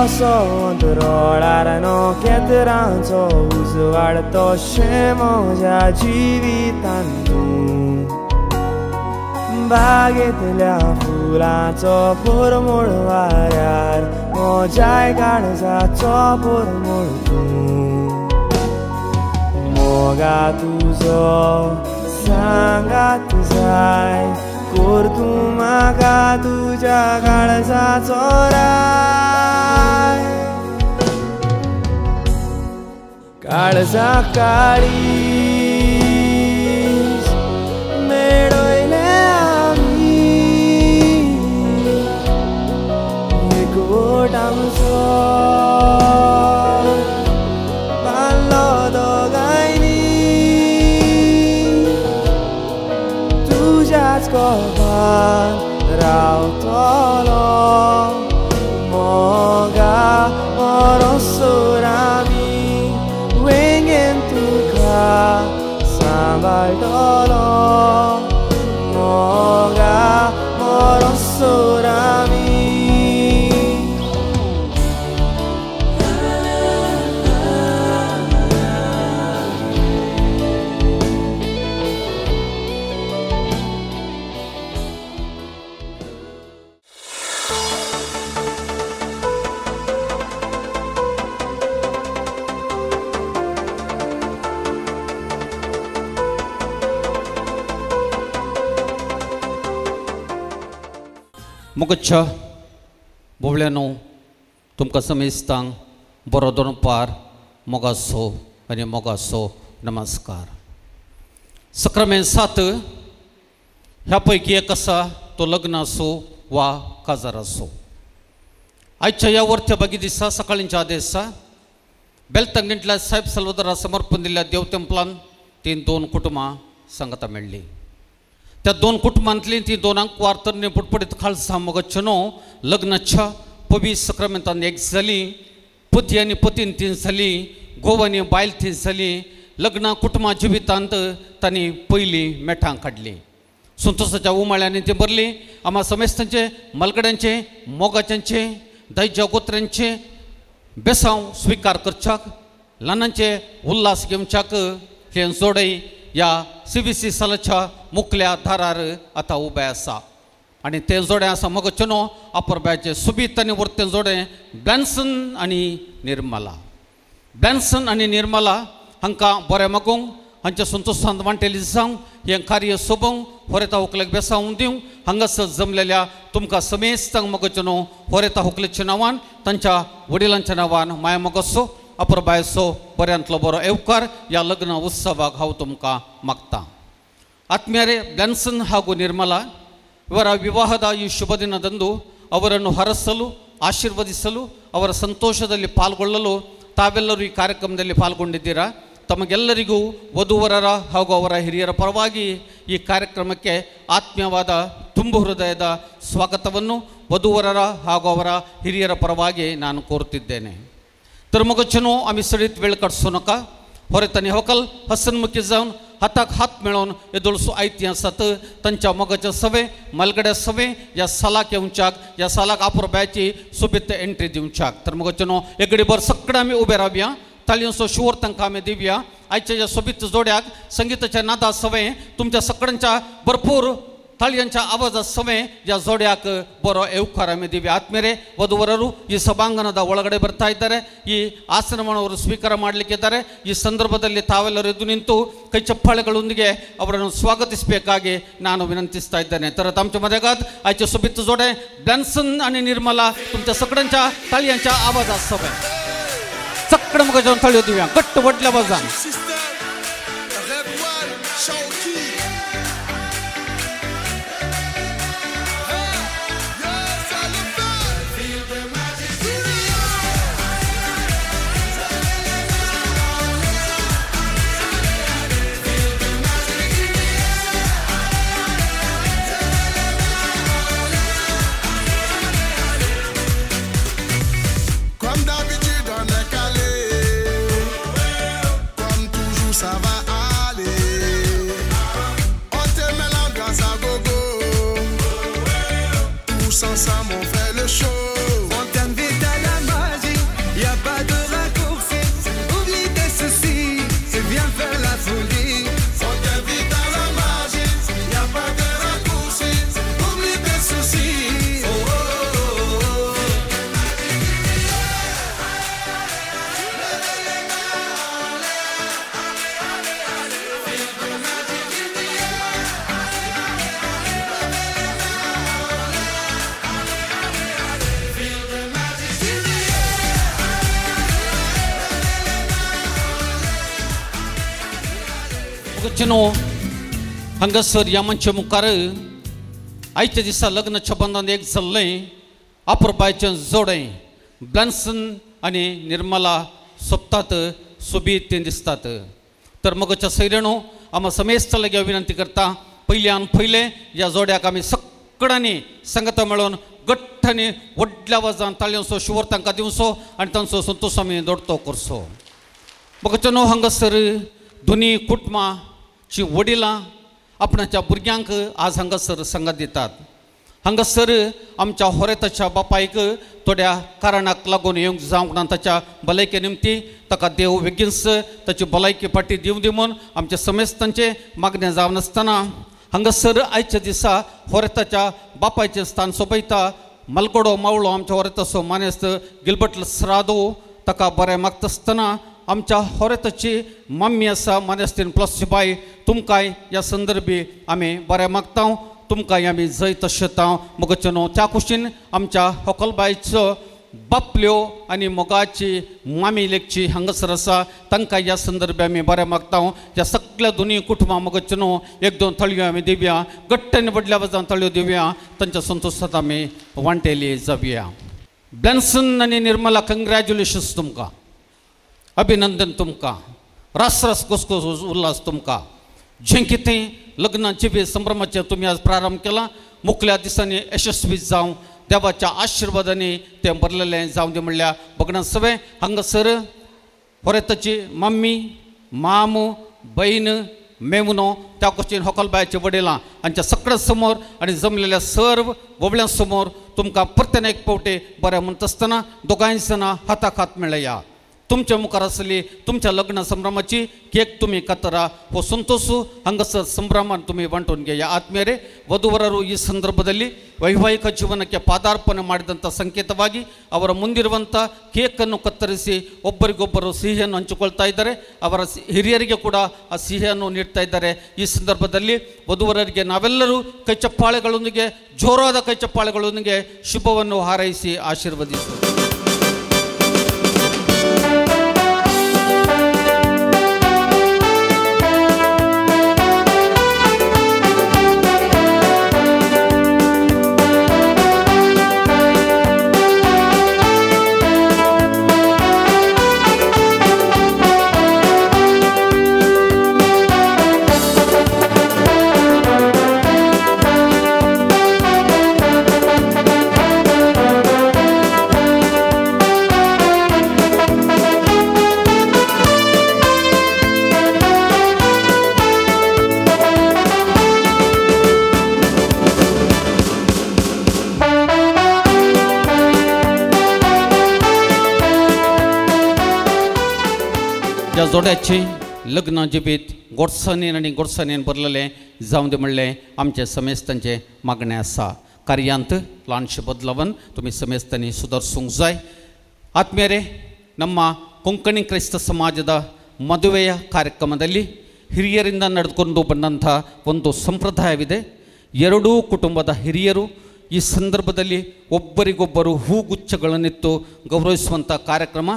so controllare non chiederanno usuale to scemo già जीवितांतू बागेतल्या फुलांचो परमळ वाऱ्यार मोजाय काळजाचो परमळ तूं मोगा तुजो सांगात जाय कोर तूं म्हाका तुज्या काळजाचो राय काळजा काळी मेळयले आमी एकवट आमचो बांदलो दोगांयनी तुज्याच कोपान रावतलो मोगा मरोसोर आमी वेंगेन तुका सांबाळटलो मोगा मरोसोर आमी मुगच्छा बोवळ्यानो तुमकां समेस्तांक बरो दनपार मोगासो आनी मोगासो नमस्कार. सक्रामेंत 7 ह्या पैकी एक आसा तो लग्न आसो वा काजार आसो. आयच्या ह्या वर्थ बागी दिसा सकाळींच्या आदेसा बेलतंगेंतल्या साहेब सल्वदरा समर्पण दिल्ल्या देव तेंपलान ती 2 कुटुंबां सांगता मेळ्ळी. त्या 2 कुटुंबांतली ती 2 वार्तरणी पुटपडीत खालसा मोगच्छनो लग्नाच्या पवित्र सक्रामेंतान एक जाली. पती आनी पतीन 3 जाली. घोव आनी बायल 3 जाली. लग्ना कुटुंबा जिवितांत तांणी पयली मेठां काडली. संतोशाच्या उमाळ्यांनी ती बरली. आम्हा समेस्तांचे मलगड्यांचे मोगाच्यांचे दैज्य गोत्र्यांचे बेसांव स्विकार करच्याक ल्हानांचे उल्हास घेवच्याक हे जोडय या CBC सालाच्या मुखल्या दारार आतां उबे आसा. आनी तें जोडें आसा मोगच्छनो अपुर्बाचे सुबीत आनी वर्तें जोडें ब्लॅन्सन आनी निर्मला. ब्लॅन्सन आनी निर्मला हांकां बरें मागूंक हांच्या संतोशांत वांटेली जावंक हें कार्य सोबोवंक होरेता व्हंकलेक बेसांव दिवंक हांगासर जमलेल्या तुमकां समेस्तांक मोगच्छनो होरेता व्हंकलेच्या नांवान तांच्या वडिलांच्या नांवान माया मोगसो अपुर्बायसो बऱ्यांतलो बरो येवकार या लग्न उत्सवाक हांव तुमकां मागतां. ಆತ್ಮೀಯರೇ, ಬ್ಲॅನ್ಸನ್ ಹಾಗೂ ನಿರ್ಮಲಾ ಇವರ ವಿವಾಹದ ಈ ಶುಭ ದಿನದಂದು ಅವರನ್ನು ಹರಸಲು ಆಶೀರ್ವದಿಸಲು ಅವರ ಸಂತೋಷದಲ್ಲಿ ಪಾಲ್ಗೊಳ್ಳಲು ತಾವೆಲ್ಲರೂ ಈ ಕಾರ್ಯಕ್ರಮದಲ್ಲಿ ಪಾಲ್ಗೊಂಡಿದ್ದೀರಾ. ತಮಗೆಲ್ಲರಿಗೂ ವಧುವರರ ಹಾಗೂ ಅವರ ಹಿರಿಯರ ಪರವಾಗಿ ಈ ಕಾರ್ಯಕ್ರಮಕ್ಕೆ ಆತ್ಮೀಯವಾದ ತುಂಬು ಹೃದಯದ ಸ್ವಾಗತವನ್ನು वधूवरारा ಹಾಗೂ ಅವರ ಹಿರಿಯರ ಪರವಾಗಿ ನಾನು ಕೋರುತ್ತಿದ್ದೇನೆ. तर मोगच्छनो आम्ही सडीत वेळ काडसू नका. होरेतांनी हवकल हसनमुखी जावन हाताक हात मेळोवन येदोळसो आयती आसात तांच्या मोगाच्या सवे मलगड्या सवे या सालाक येवच्याक या सालाक अपुर्बायची सोबीत एंट्री दिवच्याक. तर मोगच्छनो एक घडीभर सगळे आमी उबे रावया. तालयांचो शुवर तांकां आमी दिवया. आयच्या ह्या सोबीत जोड्याक संगीताच्या नादा सवे तुमच्या सगळ्यांच्या भरपूर ताळयांच्या आवाजा सवे या जोड्याक बरो येवकार आमी दिव्या. ಆತ್ಮೀಯರೇ, ವಧುವರರು ಈ ಸಭಾಂಗಣದ ಒಳಗಡೆ ಬರ್ತಾ ಇದ್ದಾರೆ. ಈ ಆಸನವನ್ನು ಅವರು ಸ್ವೀಕಾರ ಮಾಡಲಿಕ್ಕಿದ್ದಾರೆ. ಈ ಸಂದರ್ಭದಲ್ಲಿ ತಾವೆಲ್ಲರೂ ಎದ್ದು ನಿಂತು ಕೈ ಚಪ್ಪಾಳೆಗಳೊಂದಿಗೆ ಅವರನ್ನು ಸ್ವಾಗತಿಸಬೇಕಾಗಿ ನಾನು विनंतीಸ್ತಾ ಇದ್ದೇನೆ. तर आमच्या मध्येगात आयचे सोबीत जोडे ब्लॅन्सन आणि निर्मला तुमच्या सगळ्यांच्या ताळयांच्या आवाजात सवे सगळं मग जाऊन ताळयो दिव्या घट्ट वडल्या बाजान. Ça va aller. मगचनो हांगासर ह्या मनशा मुखार आयच्या दिसा लग्नाच्या बंधान एक जाल्लें अपुरबायचें जोडें ब्लॅन्सन आनी निर्मला सोबतात सोबीत तें दिसतात. तर मगच्या सैऱ्यानो आमी समेस्ताला विनंती करता पयल्यान पयलें ह्या जोड्याक आमी सगळ्यांनी संगत मेळून घट्टांनी व्हडल्या आवाजान ताळयोसो शुवर तांकां दिवचो आनी तांचो संतोश आमी दडतो करचो. मगचनो हांगासर दोनी कुटुंबाची वडिलां आपणाच्या भुरग्यांक आज हांगासर संगत दितात. हांगासर आमच्या होरेताच्या बापायक थोड्या कारणाक लागून येवंक जावंक ना ताच्या भलायके निमती ताका देव बेगीनच ताची भलायकी फाटी दिवं दी म्हूण आमच्या समेस्तांचे मागणें जावन नासतना हांगासर आयच्या दिसा होरेताच्या बापायचें स्थान सोबयता मलगडो मावळो आमच्या होरेताचो मानेस्त गिल्बर्ट सरादो ताका बरें मागता आसतना आमच्या होरेताची मम्मी आसा मानेस्तीन प्लस बाय तुमकांय ह्या संदर्भी आमी बरें मागता. तुमकांय आमी जय तशेंता मगचनो त्या कुशीन आमच्या होकलबायचो बापल्यो आनी मोगाची मामी लेकची हांगासर आसा तांकां ह्या संदर्भी आमी बरें मागता. ह्या सगळ्या दोनी कुटुंबां मगचनो एक दोन तळयो आमी दिवया घट्टांनी व्हडल्या आवाजान तळयो दिवया तांच्या संतोशांत आमी वांटेली जावया. ब्लॅन्सन आनी निर्मला कंग्रॅच्युलेशन्स तुमकां अभिनंदन तुमकां रास रास घोसघोस उल्हास तुमकां जें कितें लग्नाचे बी संभ्रमाचे तुमी आज प्रारंभ केला मुखल्या दिसांनी यशस्वी जावं देवाच्या आशिर्वादांनी तें भरलेलें जावं दी म्हणल्या बगणां सगळे हांगासर होरेताची मम्मी मामू बहीण मेमुनो त्या कुशीन होकलबायचे वडिलां हांच्या सगळ्या समोर आनी जमलेल्या सर्व वोवळ्यां समोर तुमकां परतेन एक फावटी बरें म्हणटा आसतना दोगांय जाणां हाताक हात मेळया. तुमच्या मुखार आसली तुमच्या लग्न संभ्रमाची केक तुम्ही कतरा हो संतोषू हांगासर संभ्रमान तुम्ही वांटून घेया. ಆತ್ಮೀಯರೇ ವಧುವರರು ಈ ಸಂದರ್ಭದಲ್ಲಿ ವೈವಾಹಿಕ ಜೀವನಕ್ಕೆ ಪಾದಾರ್ಪಣೆ ಮಾಡಿದಂಥ ಸಂಕೇತವಾಗಿ ಅವರ ಮುಂದಿರುವಂಥ ಕೇಕನ್ನು ಕತ್ತರಿಸಿ ಒಬ್ಬರಿಗೊಬ್ಬರು ಸಿಹಿಯನ್ನು ಹಂಚಿಕೊಳ್ತಾ ಇದ್ದಾರೆ. ಅವರ ಹಿರಿಯರಿಗೆ ಕೂಡ ಆ ಸಿಹಿಯನ್ನು ನೀಡ್ತಾ ಇದ್ದಾರೆ. ಈ ಸಂದರ್ಭದಲ್ಲಿ ವಧುವರರಿಗೆ ನಾವೆಲ್ಲರೂ ಕೈಚಪ್ಪಾಳೆಗಳೊಂದಿಗೆ ಜೋರಾದ ಕೈಚಪ್ಪಾಳೆಗಳೊಂದಿಗೆ ಶುಭವನ್ನು ಹಾರೈಸಿ ಆಶೀರ್ವದಿಸುತ್ತೇವೆ. ह्या जोड्याची लग्न जिबीत गोडसाणेन आनी गोडसाणेन भरलेलें जावं दी म्हणलें आमचे समेस्तांचे मागणें आसा. कार्यांत ल्हानशें बदलावन तुमी समेस्तांनी सुदारसूंक जाय. ಆತ್ಮೀಯರೇ ನಮ್ಮ ಕೊಂಕಣಿ ಕ್ರೈಸ್ತ ಸಮಾಜದ ಮದುವೆಯ ಕಾರ್ಯಕ್ರಮದಲ್ಲಿ ಹಿರಿಯರಿಂದ ನಡೆದುಕೊಂಡು ಬಂದಂಥ ಒಂದು ಸಂಪ್ರದಾಯವಿದೆ. ಎರಡೂ ಕುಟುಂಬದ ಹಿರಿಯರು ಈ ಸಂದರ್ಭದಲ್ಲಿ ಒಬ್ಬರಿಗೊಬ್ಬರು ಹೂಗುಚ್ಛಗಳನ್ನಿತ್ತು ಗೌರವಿಸುವಂಥ ಕಾರ್ಯಕ್ರಮ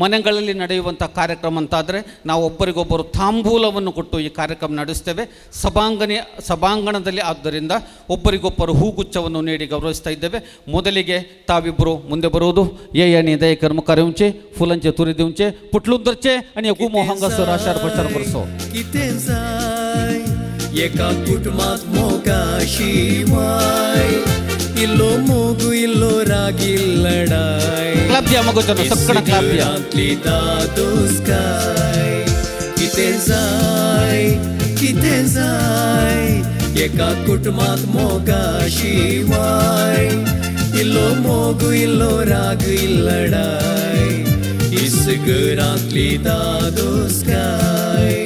ಮನೆಗಳಲ್ಲಿ ನಡೆಯುವಂಥ ಕಾರ್ಯಕ್ರಮ ಅಂತಾದರೆ ನಾವು ಒಬ್ಬರಿಗೊಬ್ಬರು ತಾಂಬೂಲವನ್ನು ಕೊಟ್ಟು ಈ ಕಾರ್ಯಕ್ರಮ ನಡೆಸ್ತೇವೆ. ಸಭಾಂಗಣದಲ್ಲಿ ಆದ್ದರಿಂದ ಒಬ್ಬರಿಗೊಬ್ಬರು ಹೂಗುಚ್ಛವನ್ನು ನೀಡಿ ಗೌರವಿಸ್ತಾ ಇದ್ದೇವೆ. ಮೊದಲಿಗೆ ತಾವಿಬ್ಬರು ಮುಂದೆ ಬರುವುದು येयानी दयेकर मुखार येवचे फुलांचे तुरी दिवचे पुटलून धरचे आणि गुमो हांगासर आशार प्रचार करचो. एका कुटुंबात मोगाशी वाय इल्लो मोगू इल्लो रागी लढाय क्लब द्या मग जण सगळं क्लब द्या दोस्काय किते जाय एका कुटुंबात मोगाशी वाय इल्लो मोगू इल्लो रागी लढाय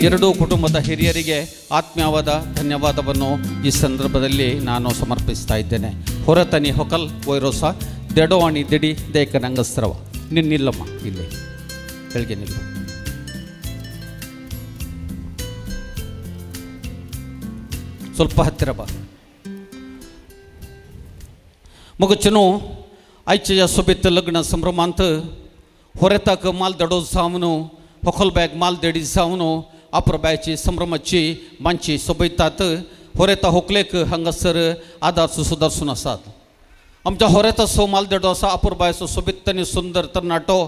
ಎರಡೂ ಕುಟುಂಬದ ಹಿರಿಯರಿಗೆ ಆತ್ಮೀಯವಾದ ಧನ್ಯವಾದವನ್ನು ಈ ಸಂದರ್ಭದಲ್ಲಿ ನಾನು ಸಮರ್ಪಿಸ್ತಾ ಇದ್ದೇನೆ. ಹೊರತನಿ ಹೊಕಲ್ ವೈರೋಸ ದೆಡೋವಾಣಿ ದಿಡಿ ದೇಕನಂಗಸ್ರವ ನಿಲ್ಲಮ್ಮ ಇಲ್ಲಿ ಕೆಳಗೆ ನಿಲ್ಲ. ಸ್ವಲ್ಪ ಹತ್ತಿರ ಬಾ. मगचनो आयच्या ह्या सोबीत लग्न संभ्रमांत होरेताक माल दडो जावन होकलबायक माल देडी जावन अपुरबायची संभ्रमाची मांची सोबयतात होरेता होकलेक हांगासर आदार सुदारसून आसात आमच्या होरेता सो मालदेडो आसा अपुरबायचो सोबीत आनी सुंदर तरणाटो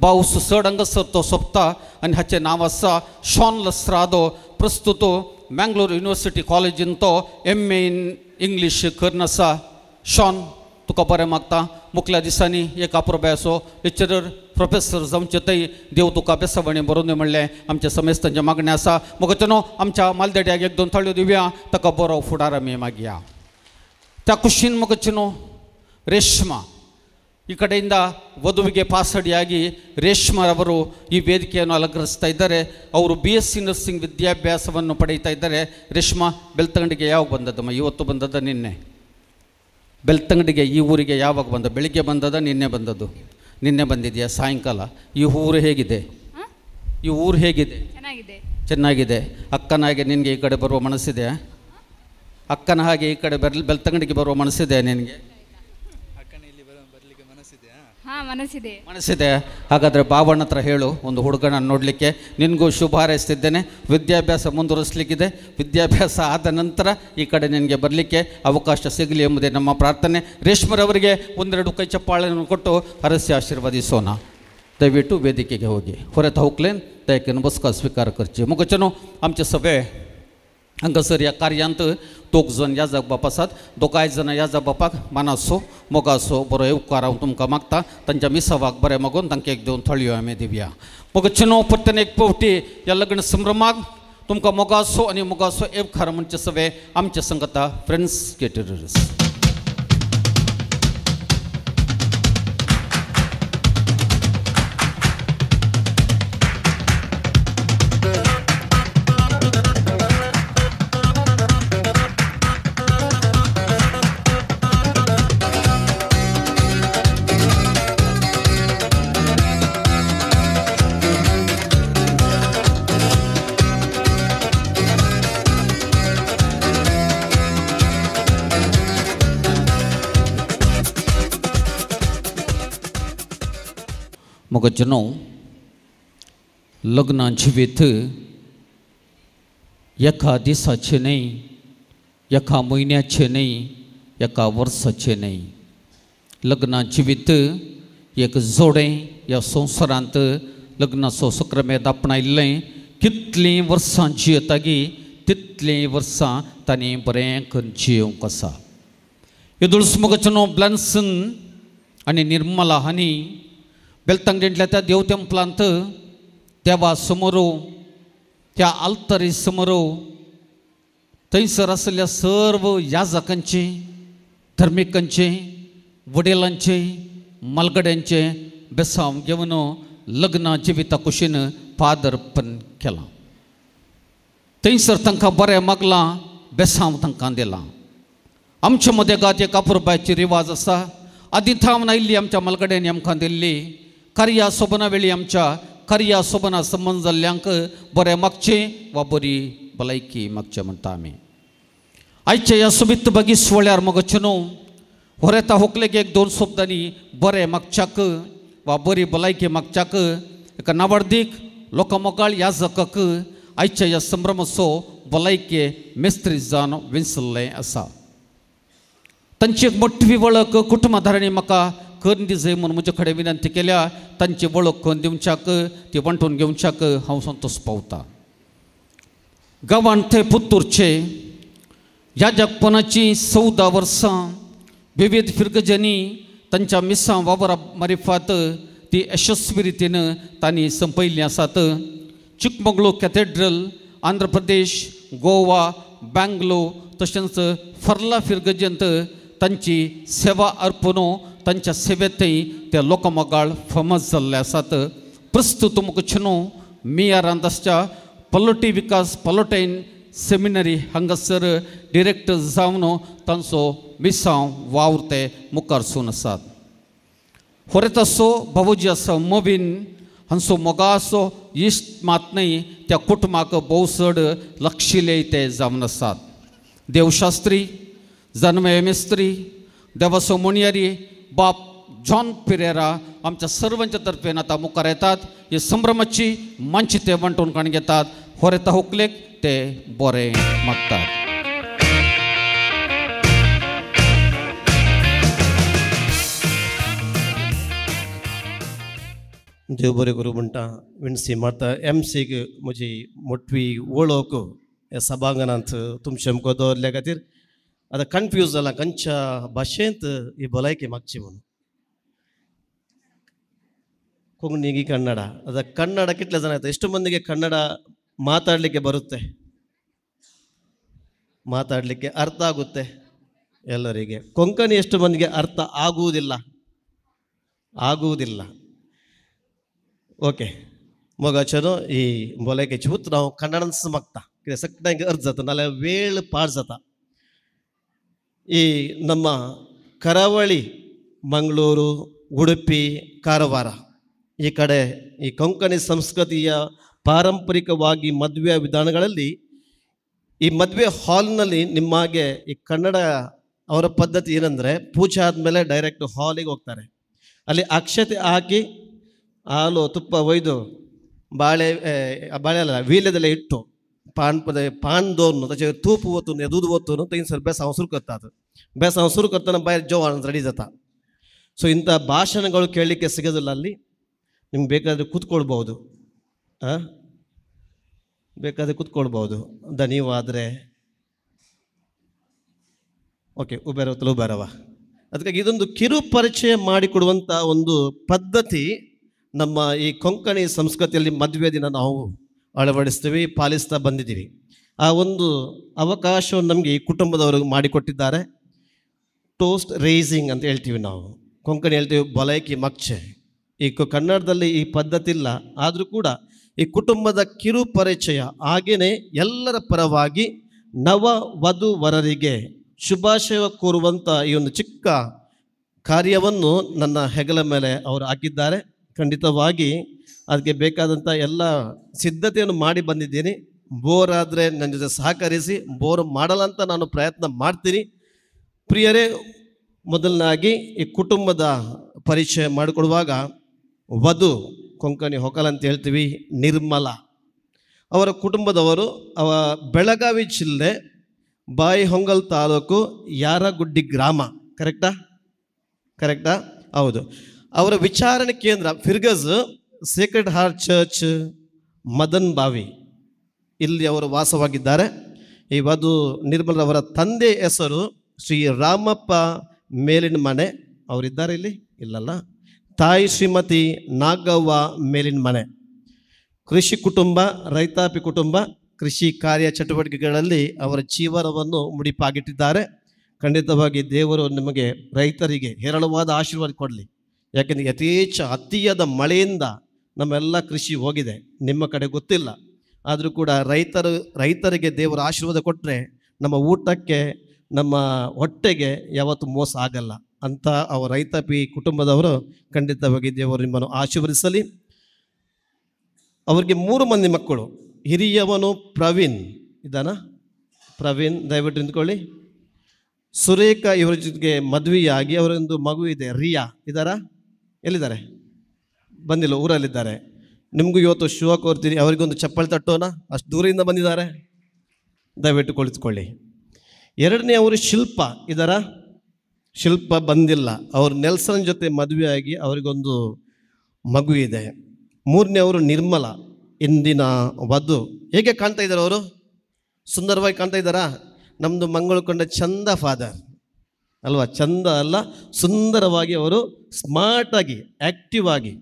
भाऊ सुसड हांगासर तो सोंपता आनी हाचें नांव आसा शॉन लस्रादो प्रस्तुत मँगलोर युनिवर्सिटी कॉलेजीन तो MA इन इंग्लीश करन आसा शॉन तुका बरें मागता मुखल्या दिसांनी एक अपुरबायचो लेक्चरर प्रोफेसर जावचे थंय देव तुका बेसावणी बरोवन म्हणलें आमच्या समेस्तांचें मागणें आसा मगो आमच्या मालदेड्याक 1-2 थाळयो दिवया ताका बरो फुडार आमी मागया त्या खुशीन मगो ರೇಷ್ಮಾ ಈ ಕಡೆಯಿಂದ ವಧುವಿಗೆ ಪಾಸಡಿಯಾಗಿ ರೇಷ್ಮಾ ಅವರು ಈ ವೇದಿಕೆಯನ್ನು ಅಲಂಕರಿಸ್ತಾ ಇದ್ದಾರೆ ಅವರು BSc ನರ್ಸಿಂಗ್ ವಿದ್ಯಾಭ್ಯಾಸವನ್ನು ಪಡೆಯುತ್ತಾ ಇದ್ದಾರೆ ರೇಷ್ಮಾ ಬೆಳ್ತಂಗಡಿಗೆ ಯಾವಾಗ ಬಂದದಮ್ಮ ಇವತ್ತು ಬಂದದ ನಿನ್ನೆ ಬೆಳ್ತಂಗಡಿಗೆ ಈ ಊರಿಗೆ ಯಾವಾಗ ಬಂದ ಬೆಳಿಗ್ಗೆ ಬಂದದ ನಿನ್ನೆ ಬಂದದ್ದು ನಿನ್ನೆ ಬಂದಿದೆಯಾ ಸಾಯಂಕಾಲ ಈ ಊರು ಹೇಗಿದೆ ಈ ಊರು ಹೇಗಿದೆ ಚೆನ್ನಾಗಿದೆ ಅಕ್ಕನ ಹಾಗೆ ನಿನಗೆ ಈ ಕಡೆ ಬರುವ ಮನಸ್ಸಿದೆ ಅಕ್ಕನ ಹಾಗೆ ಈ ಕಡೆ ಬೆಳ್ತಂಗಡಿಗೆ ಬರುವ ಮನಸ್ಸಿದೆ ನಿನಗೆ ಮನಸ್ಸಿದೆ ಹಾಗಾದರೆ ಬಾವಣ್ಣ ಹತ್ರ ಹೇಳು ಒಂದು ಹುಡುಗನ ನೋಡಲಿಕ್ಕೆ ನಿನಗೂ ಶುಭ ಹಾರೈಸ್ತಿದ್ದೇನೆ ವಿದ್ಯಾಭ್ಯಾಸ ಮುಂದುವರಿಸಲಿಕ್ಕಿದೆ ವಿದ್ಯಾಭ್ಯಾಸ ಆದ ನಂತರ ಈ ಕಡೆ ನಿನಗೆ ಬರಲಿಕ್ಕೆ ಅವಕಾಶ ಸಿಗಲಿ ಎಂಬುದೇ ನಮ್ಮ ಪ್ರಾರ್ಥನೆ ರೇಷ್ಮರವರಿಗೆ 1-2 ಕೈ ಚಪ್ಪಾಳೆಯನ್ನು ಕೊಟ್ಟು ಹರಸಿ ಆಶೀರ್ವದಿಸೋಣ ದಯವಿಟ್ಟು ವೇದಿಕೆಗೆ ಹೋಗಿ ಹೊರತ ಹೋಗ್ಲೇನ್ ದಯಕ್ಕೆ नमस्कार स्वीकार करचे मुगचनो आमचे सगळे हांगासर ह्या कार्यांत 2 जण ह्या बाप आसात 2 जण ह्या बापाक मानासो मोगासो बरो उपकार हांव तुमकां मागता तांच्या मिसावाक बरें मागून तांकां 1-2 थाळयो आमी दिवया मुगचनो परतन एक पावटी ह्या लग्न संभ्रमाक तुमकां मोगासो आनी मोगासो उपकार म्हणचे सगळे आमचे संगता फ्रेंड्स केटरर्स मोगजनो लग्न जिवीत एका दिसाचे नहीं एका म्हयन्याचे नहीं एका वर्साचे नहीं लग्न जिवीत एक जोडें ह्या संवसारांत लग्नाचो सक्रामेत आपणायल्लें कितलीं वर्सां जियेतागी तितलीं वर्सां तांणी बरें करून जियोंक आसा येदुळस मोगजनो ब्लान्सन आनी निर्मला हांणी बेलतंगडेंतल्या त्या देव तेंपलांत देवा समोर त्या आल्तरी समोर थंयसर आसलेल्या सर्व याजकांचे धर्मिकांचे वडिलांचे मालगड्यांचे बेसांव घेवन लग्न जिविता कुशीन पादर्पण केलां थंयसर तांकां बरें मागलां बेसांव तांकां दिलां आमचे मदेगांत एक अपुरबायची रिवाज आसा आदी थावन आयिल्ली आमच्या मालगड्यांनी आमकां दिल्ली कार्या सोबना वेळी आमच्या कार्या सोबना संबंद जाल्ल्यांक बरें मागचें वा बरी भलायकी मागचें म्हणटा आमी आयच्या ह्या सोबीत बागी सुवाळ्यार मगचनो होरेता होकलेक 1-2 शब्दांनी बरें मागच्याक वा बरी भलायकी मागच्याक एका नावार्दीक लोकमोगाळ याजकाक आयच्या ह्या संभ्रमाचो भलायकी मेस्त्री जावन विंसल्लें आसा तांची एक मोठी वळख कुटुंबाधारांनी म्हाका करून दिजय म्हणून म्हजे कडेन विनंती केल्या तांची वळख करून दिवच्याक ती वांटून घेवच्याक हांव संतोश पावता गांवांत थंय पुत्तूरचे याजकपणाची 14 वर्सां विविध फिरगजांनी तांच्या मिसां वावरा मारिफात ती यशस्वी रितीन तांणी संपयल्लीं आसात चिकमंगळूर कॅथेड्रल आंध्र प्रदेश गोवा बँगलोर तशेंच फर्ला फिरगजेंत तांची सेवा अर्पून तांच्या सेवेतय ते लोकमोगाळ फामाद जाल्ले आसात प्रस्तुत मुखचनो मियारांदासच्या पलोटी विकास पलोटेन सेमिनरी हांगासर डिरेक्टर जावन तांचो मिसांव वावर ते मुखार सून आसात होरेतासो बाबूजी आसा मोवीन हांचो मोगाचो इश्ट मातनय त्या कुटुंबाक भोवसड लक्षिले ते जावन आसात देवशास्त्री जानवे मेस्त्री देवासो मोणयारी बाप जॉन पेरेरा आमच्या सर्वांच्या तर्फेन आता मुखार येतात ही संभ्रमाची मंच ते वांटून काण घेतात ಹೊರೆತ ಹೋಗ್ಲಿಕ್ ते बरें मागतात. देव बरें करूं म्हणटा विणसी मारता MC म्हजी मोटवी वळख ह्या सभांगणांत तुमचे मुखार दवरल्या खातीर आतां कन्फ्यूज जाला खंयच्या भाशेंत ही भलायकी मागची म्हणून. ಕೊಂಕಣಿ ಕನ್ನಡ ಅದ ಕನ್ನಡ ಕಿಟ್ಲೆ ಜನ ಆಯ್ತು. ಎಷ್ಟು ಮಂದಿಗೆ ಕನ್ನಡ ಮಾತಾಡಲಿಕ್ಕೆ ಬರುತ್ತೆ, ಮಾತಾಡಲಿಕ್ಕೆ ಅರ್ಥ ಆಗುತ್ತೆ ಎಲ್ಲರಿಗೆ? ಕೊಂಕಣಿ ಎಷ್ಟು ಮಂದಿಗೆ ಅರ್ಥ ಆಗುವುದಿಲ್ಲ. ओके मग चलो ही बोलायची छूत राव कन्नडान मागता कित्याक सगळ्यांक अर्थ जाता नाल्यार वेळ पाड जाता. ಈ ನಮ್ಮ ಕರಾವಳಿ ಮಂಗಳೂರು ಉಡುಪಿ ಕಾರವಾರ ಈ ಕಡೆ ಈ ಕೊಂಕಣಿ ಸಂಸ್ಕೃತಿಯ ಪಾರಂಪರಿಕವಾಗಿ ಮದುವೆ ವಿಧಾನಗಳಲ್ಲಿ ಈ ಮದುವೆ ಹಾಲ್ನಲ್ಲಿ ನಿಮ್ಮಾಗೆ ಈ ಕನ್ನಡ ಅವರ ಪದ್ಧತಿ ಏನಂದರೆ ಪೂಜೆ ಆದಮೇಲೆ ಡೈರೆಕ್ಟ್ ಹಾಲಿಗೆ ಹೋಗ್ತಾರೆ. ಅಲ್ಲಿ ಅಕ್ಷತೆ ಹಾಕಿ ಹಾಲು ತುಪ್ಪ ಒಯ್ದು ಬಾಳೆ ಅಲ್ಲ ವೀಳ್ಯದೆಲ್ಲ ಇಟ್ಟು पान दवरून ताचे तूप वतून दूध वतून थंयसर बेसांव सुरू करतात. बेसांव सुरू करतना भायर जेवण रेडी जाता. ಸೊ ಇಂಥ ಭಾಷಣಗಳು ಕೇಳಲಿಕ್ಕೆ ಸಿಗೋದಿಲ್ಲ ಅಲ್ಲಿ. ನಿಮ್ಗೆ ಬೇಕಾದರೆ ಕೂತ್ಕೊಳ್ಬೋದು, ಬೇಕಾದರೆ ಕೂತ್ಕೊಳ್ಬೋದು ದಣಿವಾದರೆ. ಓಕೆ ಉಬೇರವ. ಅದಕ್ಕಾಗಿ ಇದೊಂದು ಕಿರು ಪರಿಚಯ ಮಾಡಿಕೊಡುವಂಥ ಒಂದು ಪದ್ಧತಿ ನಮ್ಮ ಈ ಕೊಂಕಣಿ ಸಂಸ್ಕೃತಿಯಲ್ಲಿ ಮದುವೆ ದಿನ ನಾವು ಅಳವಡಿಸ್ತೀವಿ, ಪಾಲಿಸ್ತಾ ಬಂದಿದ್ದೀವಿ. ಆ ಒಂದು ಅವಕಾಶವನ್ನು ನಮಗೆ ಈ ಕುಟುಂಬದವರು ಮಾಡಿಕೊಟ್ಟಿದ್ದಾರೆ. ಟೋಸ್ಟ್ ರೇಸಿಂಗ್ ಅಂತ ಹೇಳ್ತೀವಿ ನಾವು, ಕೊಂಕಣಿ ಹೇಳ್ತೀವಿ ಬೊಲೈಕಿ ಮಕ್ಷೆ. ಈ ಕನ್ನಡದಲ್ಲಿ ಈ ಪದ್ಧತಿ ಇಲ್ಲ, ಆದರೂ ಕೂಡ ಈ ಕುಟುಂಬದ ಕಿರು ಪರಿಚಯ ಹಾಗೆಯೇ ಎಲ್ಲರ ಪರವಾಗಿ ನವ ವಧುವರರಿಗೆ ಶುಭಾಶಯ ಕೋರುವಂಥ ಈ ಒಂದು ಚಿಕ್ಕ ಕಾರ್ಯವನ್ನು ನನ್ನ ಹೆಗಲ ಮೇಲೆ ಅವರು ಹಾಕಿದ್ದಾರೆ. ಖಂಡಿತವಾಗಿ ಅದಕ್ಕೆ ಬೇಕಾದಂಥ ಎಲ್ಲ ಸಿದ್ಧತೆಯನ್ನು ಮಾಡಿ ಬಂದಿದ್ದೀನಿ. ಬೋರ್ ಆದರೆ ನನ್ನ ಜೊತೆ ಸಹಕರಿಸಿ, ಬೋರ್ ಮಾಡಲ್ಲ ಅಂತ ನಾನು ಪ್ರಯತ್ನ ಮಾಡ್ತೀನಿ. ಪ್ರಿಯರೇ, ಮೊದಲನಾಗಿ ಈ ಕುಟುಂಬದ ಪರಿಚಯ ಮಾಡಿಕೊಡುವಾಗ ವಧು ಕೊಂಕಣಿ ಹೊಕಲ್ ಅಂತ ಹೇಳ್ತೀವಿ, ನಿರ್ಮಲ ಅವರ ಕುಟುಂಬದವರು ಬೆಳಗಾವಿ ಜಿಲ್ಲೆ ಬಾಯಿಹೊಂಗಲ್ ತಾಲೂಕು ಯಾರಗುಡ್ಡಿ ಗ್ರಾಮ. ಕರೆಕ್ಟಾ? ಹೌದು. ಅವರ ವಿಚಾರಣೆ ಕೇಂದ್ರ ಫಿರ್ಗಜ್ ಸೇಕ್ರೆಡ್ ಹಾರ್ಟ್ ಚರ್ಚ್ ಮದನ್ ಬಾವಿ, ಇಲ್ಲಿ ಅವರು ವಾಸವಾಗಿದ್ದಾರೆ. ಈ ವಧು ನಿರ್ಮಲರವರ ತಂದೆ ಹೆಸರು ಶ್ರೀ ರಾಮಪ್ಪ ಮೇಲಿನ ಮನೆ, ಅವರಿದ್ದಾರೆ ಇಲ್ಲಿ ಇಲ್ಲಲ್ಲ. ತಾಯಿ ಶ್ರೀಮತಿ ನಾಗವ್ವ ಮೇಲಿನ ಮನೆ. ಕೃಷಿ ಕುಟುಂಬ, ರೈತಾಪಿ ಕುಟುಂಬ, ಕೃಷಿ ಕಾರ್ಯ ಚಟುವಟಿಕೆಗಳಲ್ಲಿ ಅವರ ಜೀವನವನ್ನು ಮುಡಿಪಾಗಿಟ್ಟಿದ್ದಾರೆ. ಖಂಡಿತವಾಗಿ ದೇವರು ನಿಮಗೆ ರೈತರಿಗೆ ಹೇರಳವಾದ ಆಶೀರ್ವಾದ ಕೊಡಲಿ. ಯಾಕೆಂದರೆ ಯಥೇಚ್ಛ ಅತಿಯಾದ ಮಳೆಯಿಂದ ನಮ್ಮೆಲ್ಲ ಕೃಷಿ ಹೋಗಿದೆ, ನಿಮ್ಮ ಕಡೆ ಗೊತ್ತಿಲ್ಲ. ಆದರೂ ಕೂಡ ರೈತರಿಗೆ ದೇವರ ಆಶೀರ್ವಾದ ಕೊಟ್ಟರೆ ನಮ್ಮ ಊಟಕ್ಕೆ, ನಮ್ಮ ಹೊಟ್ಟೆಗೆ ಯಾವತ್ತೂ ಮೋಸ ಆಗಲ್ಲ ಅಂತ ಅವರ ರೈತಾಪಿ ಕುಟುಂಬದವರು ಖಂಡಿತವಾಗಿ ದೇವರು ನಿಮ್ಮನ್ನು ಆಶೀರ್ವದಿಸಲಿ. ಅವರಿಗೆ 3 ಮಂದಿ ಮಕ್ಕಳು. ಹಿರಿಯವನು ಪ್ರವೀಣ್ ಇದ್ದಾನ? ಪ್ರವೀಣ್ ದಯವಿಟ್ಟು ನಿಂತ್ಕೊಳ್ಳಿ. ಸುರೇಖ ಇವರ ಜೊತೆಗೆ ಮದುವೆಯಾಗಿ ಅವರೊಂದು ಮಗು ಇದೆ, ರಿಯಾ ಇದ್ದಾರಾ? ಎಲ್ಲಿದ್ದಾರೆ? ಬಂದಿಲ್ಲ, ಊರಲ್ಲಿದ್ದಾರೆ. ನಿಮಗೂ ಇವತ್ತು ಶುಭ ಕೋರ್ತೀನಿ. ಅವರಿಗೊಂದು ಚಪ್ಪಲಿ ತಟ್ಟೋಣ, ಅಷ್ಟು ದೂರದಿಂದ ಬಂದಿದ್ದಾರೆ. ದಯವಿಟ್ಟು ಕುಳಿತುಕೊಳ್ಳಿ. 2ನೇ ಅವರು ಶಿಲ್ಪ ಇದ್ದಾರಾ? ಶಿಲ್ಪ ಬಂದಿಲ್ಲ. ಅವರು ನೆಲ್ಸನ್ ಜೊತೆ ಮದುವೆಯಾಗಿ ಅವರಿಗೊಂದು ಮಗು ಇದೆ. 3ನೇ ಅವರು ನಿರ್ಮಲ, ಇಂದಿನ ವಧು. ಹೇಗೆ ಕಾಣ್ತಾ ಇದ್ದಾರೆ ಅವರು? ಸುಂದರವಾಗಿ ಕಾಣ್ತಾ ಇದ್ದಾರಾ? ನಮ್ಮದು ಮಂಗಳು ಕೊಂಡ ಚಂದ ಫಾದರ್ ಅಲ್ವಾ? ಚಂದ ಅಲ್ಲ, ಸುಂದರವಾಗಿ ಅವರು ಸ್ಮಾರ್ಟಾಗಿ, ಆ್ಯಕ್ಟಿವ್ ಆಗಿ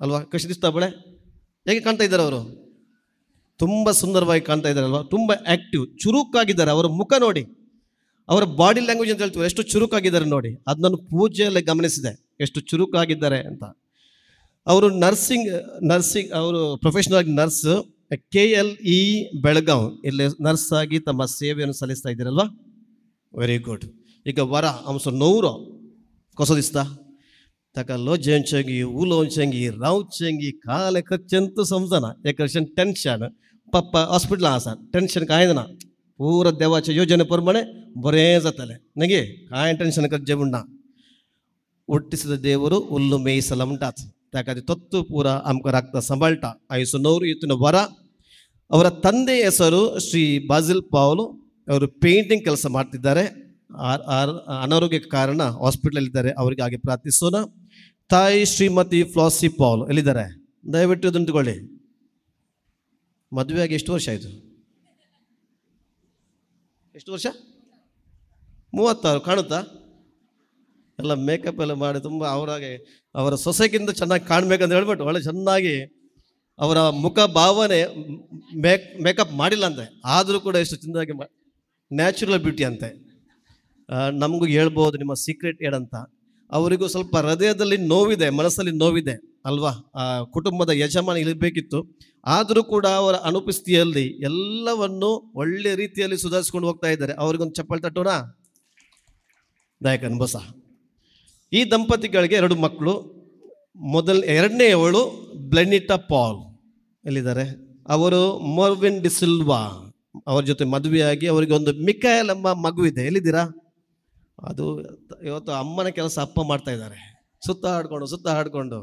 ಅಲ್ವಾ? ಕೃಷ್ಣಿಸ್ತಾ ಬಳೆ ಹೇಗೆ ಕಾಣ್ತಾ ಇದ್ದಾರೆ ಅವರು? ತುಂಬ ಸುಂದರವಾಗಿ ಕಾಣ್ತಾ ಇದ್ದಾರೆ ಅಲ್ವಾ? ತುಂಬ ಆ್ಯಕ್ಟಿವ್, ಚುರುಕಾಗಿದ್ದಾರೆ. ಅವರ ಮುಖ ನೋಡಿ, ಅವರ ಬಾಡಿ ಲ್ಯಾಂಗ್ವೇಜ್ ಅಂತ ಹೇಳ್ತೀವಿ, ಎಷ್ಟು ಚುರುಕಾಗಿದ್ದಾರೆ ನೋಡಿ. ಅದು ನಾನು ಪೂಜೆಯಲ್ಲಿ ಗಮನಿಸಿದೆ, ಎಷ್ಟು ಚುರುಕಾಗಿದ್ದಾರೆ ಅಂತ. ಅವರು ನರ್ಸಿಂಗ್ ಅವರು ಪ್ರೊಫೆಷನಲ್ ಆಗಿ ನರ್ಸ್, KLE ಬೆಳಗಾವ್ ಇಲ್ಲಿ ನರ್ಸ್ ಆಗಿ ತಮ್ಮ ಸೇವೆಯನ್ನು ಸಲ್ಲಿಸ್ತಾ ಇದ್ದೀರಲ್ವಾ? Very good. ಈಗ ವರ ಅಂಶ 100 ಕೊಸದಿಸ್ತಾ ತಕಲ್ಲೋ ಜಂಚಂಗಿ ಉಲೋಂಚಂಗಿ ರಾವ್ಚಂಗಿ ಕಾಲೆ ಖರ್ಚಂತೂ समजना एक टेन्शन पप्पा हॉस्पिटल आसा टेन्शन काय ना पूरा देवाच्या योजनेप्रमाणे बरें जातलें नगे काय टेन्शन करचें म्हणना. ಹುಟ್ಟಿಸಿದ ದೇವರು ಹುಲ್ಲು ಮೇಯಿಸಲ म्हणटात. ताका तत्व पुरा आमकां राखता सांबाळटा. आयचो नवरो इतून वरा ಅವರ ತಂದೆ ಹೆಸರು ಶ್ರೀ ಬಾಜಿಲ್ ಪೌಲ್. ಅವರು ಪೇಂಟಿಂಗ್ ಕೆಲಸ ಮಾಡ್ತಿದ್ದಾರೆ. ಅನಾರೋಗ್ಯಕ್ಕೆ ಕಾರಣ ಹಾಸ್ಪಿಟಲಲ್ಲಿದ್ದಾರೆ. ಅವರಿಗೆ ಹಾಗೆ ಪ್ರಾರ್ಥಿಸೋಣ. ತಾಯಿ ಶ್ರೀಮತಿ ಫ್ಲಾಸಿ ಪೌಲ್ ಎಲ್ಲಿದ್ದಾರೆ? ದಯವಿಟ್ಟು ಇದನ್ನು ತಗೊಳ್ಳಿ. ಮದುವೆಯಾಗಿ ಎಷ್ಟು ವರ್ಷ ಆಯಿತು? ಎಷ್ಟು ವರ್ಷ? 36. ಕಾಣುತ್ತಾ? ಎಲ್ಲ ಮೇಕಪ್ ಎಲ್ಲ ಮಾಡಿ ತುಂಬ ಅವರ ಸೊಸೆಗಿಂತ ಚೆನ್ನಾಗಿ ಕಾಣಬೇಕಂತ ಹೇಳ್ಬಿಟ್ಟು ಒಳ್ಳೆ ಚೆನ್ನಾಗಿ ಅವರ ಮುಖ ಭಾವನೆ ಮೇಕಪ್ ಮಾಡಿಲ್ಲ ಅಂತೆ, ಆದರೂ ಕೂಡ ಎಷ್ಟು ಚೆನ್ನಾಗಿ ನ್ಯಾಚುರಲ್ ಬ್ಯೂಟಿ ಅಂತೆ. ನಮಗೂ ಹೇಳ್ಬೋದು ನಿಮ್ಮ ಸೀಕ್ರೆಟ್ ಏನಂತ. ಅವರಿಗೂ ಸ್ವಲ್ಪ ಹೃದಯದಲ್ಲಿ ನೋವಿದೆ, ಮನಸ್ಸಲ್ಲಿ ನೋವಿದೆ ಅಲ್ವಾ. ಕುಟುಂಬದ ಯಜಮಾನ ಇರಬೇಕಿತ್ತು, ಆದರೂ ಕೂಡ ಅವರ ಅನುಪಸ್ಥಿತಿಯಲ್ಲಿ ಎಲ್ಲವನ್ನು ಒಳ್ಳೆ ರೀತಿಯಲ್ಲಿ ಸುಧಾರಿಸ್ಕೊಂಡು ಹೋಗ್ತಾ ಇದ್ದಾರೆ. ಅವ್ರಿಗೊಂದು ಚಪ್ಪಲ್ ತಟ್ಟೋಣ. ದಯಕನ್ ಬಸ. ಈ ದಂಪತಿಗಳಿಗೆ 2 ಮಕ್ಕಳು. ಎರಡನೆಯವಳು ಬ್ಲೆನಿಟಾ ಪಾಲ್ ಎಲ್ಲಿದ್ದಾರೆ? ಅವರು ಮೊರ್ವಿನ್ ಡಿಸಿಲ್ವಾ ಅವ್ರ ಜೊತೆ ಮದುವೆಯಾಗಿ ಅವರಿಗೆ ಒಂದು ಮಿಕಾಯಲ್ ಎಂಬ ಮಗು ಇದೆ. ಎಲ್ಲಿದ್ದೀರಾ? ಅದು ಇವತ್ತು ಅಮ್ಮನ ಕೆಲಸ ಅಪ್ಪ ಮಾಡ್ತಾ ಇದ್ದಾರೆ, ಸುತ್ತ ಹಾಡ್ಕೊಂಡು.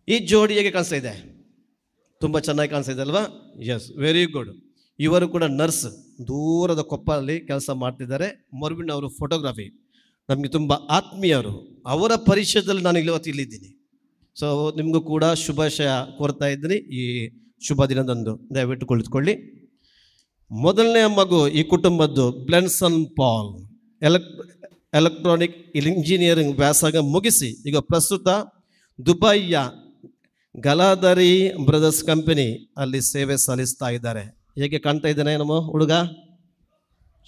ಈ ಜೋಡಿ ಹೇಗೆ ಕಾಣಿಸ್ತಾ ಇದೆ? ತುಂಬ ಚೆನ್ನಾಗಿ ಕಾಣಿಸ್ತಾ ಇದೆ ಅಲ್ವಾ? Yes, very good. ಇವರು ಕೂಡ ನರ್ಸ್, ದೂರದ ಕೊಪ್ಪಲ್ಲಿ ಕೆಲಸ ಮಾಡ್ತಿದ್ದಾರೆ. ಮೊರ್ವಿನ್ ಅವರು ಫೋಟೋಗ್ರಫಿ, ನಮಗೆ ತುಂಬ ಆತ್ಮೀಯರು. ಅವರ ಪರಿಚಯದಲ್ಲಿ ನಾನು ಇಲ್ಲಿದ್ದೀನಿ. ಸೊ ನಿಮಗೂ ಕೂಡ ಶುಭಾಶಯ ಕೋರ್ತಾ ಇದ್ದೀನಿ ಈ ಶುಭ ದಿನದಂದು. ದಯವಿಟ್ಟು ಕುಳಿತುಕೊಳ್ಳಿ. ಮೊದಲನೆಯ ಮಗು ಈ ಕುಟುಂಬದ್ದು ಬ್ಲೆನ್ಸನ್ ಪಾಲ್. ಎಲೆಕ್ಟ್ರಾನಿಕ್ ಇಂಜಿನಿಯರಿಂಗ್ ವ್ಯಾಸಂಗ ಮುಗಿಸಿ ಈಗ ಪ್ರಸ್ತುತ ದುಬೈಯ ಗಲಾದರಿ ಬ್ರದರ್ಸ್ ಕಂಪನಿ ಅಲ್ಲಿ ಸೇವೆ ಸಲ್ಲಿಸ್ತಾ ಇದ್ದಾರೆ. ಹೇಗೆ ಕಾಣ್ತಾ ಇದ್ದಾನೆ ನಮ್ಮ ಹುಡುಗ?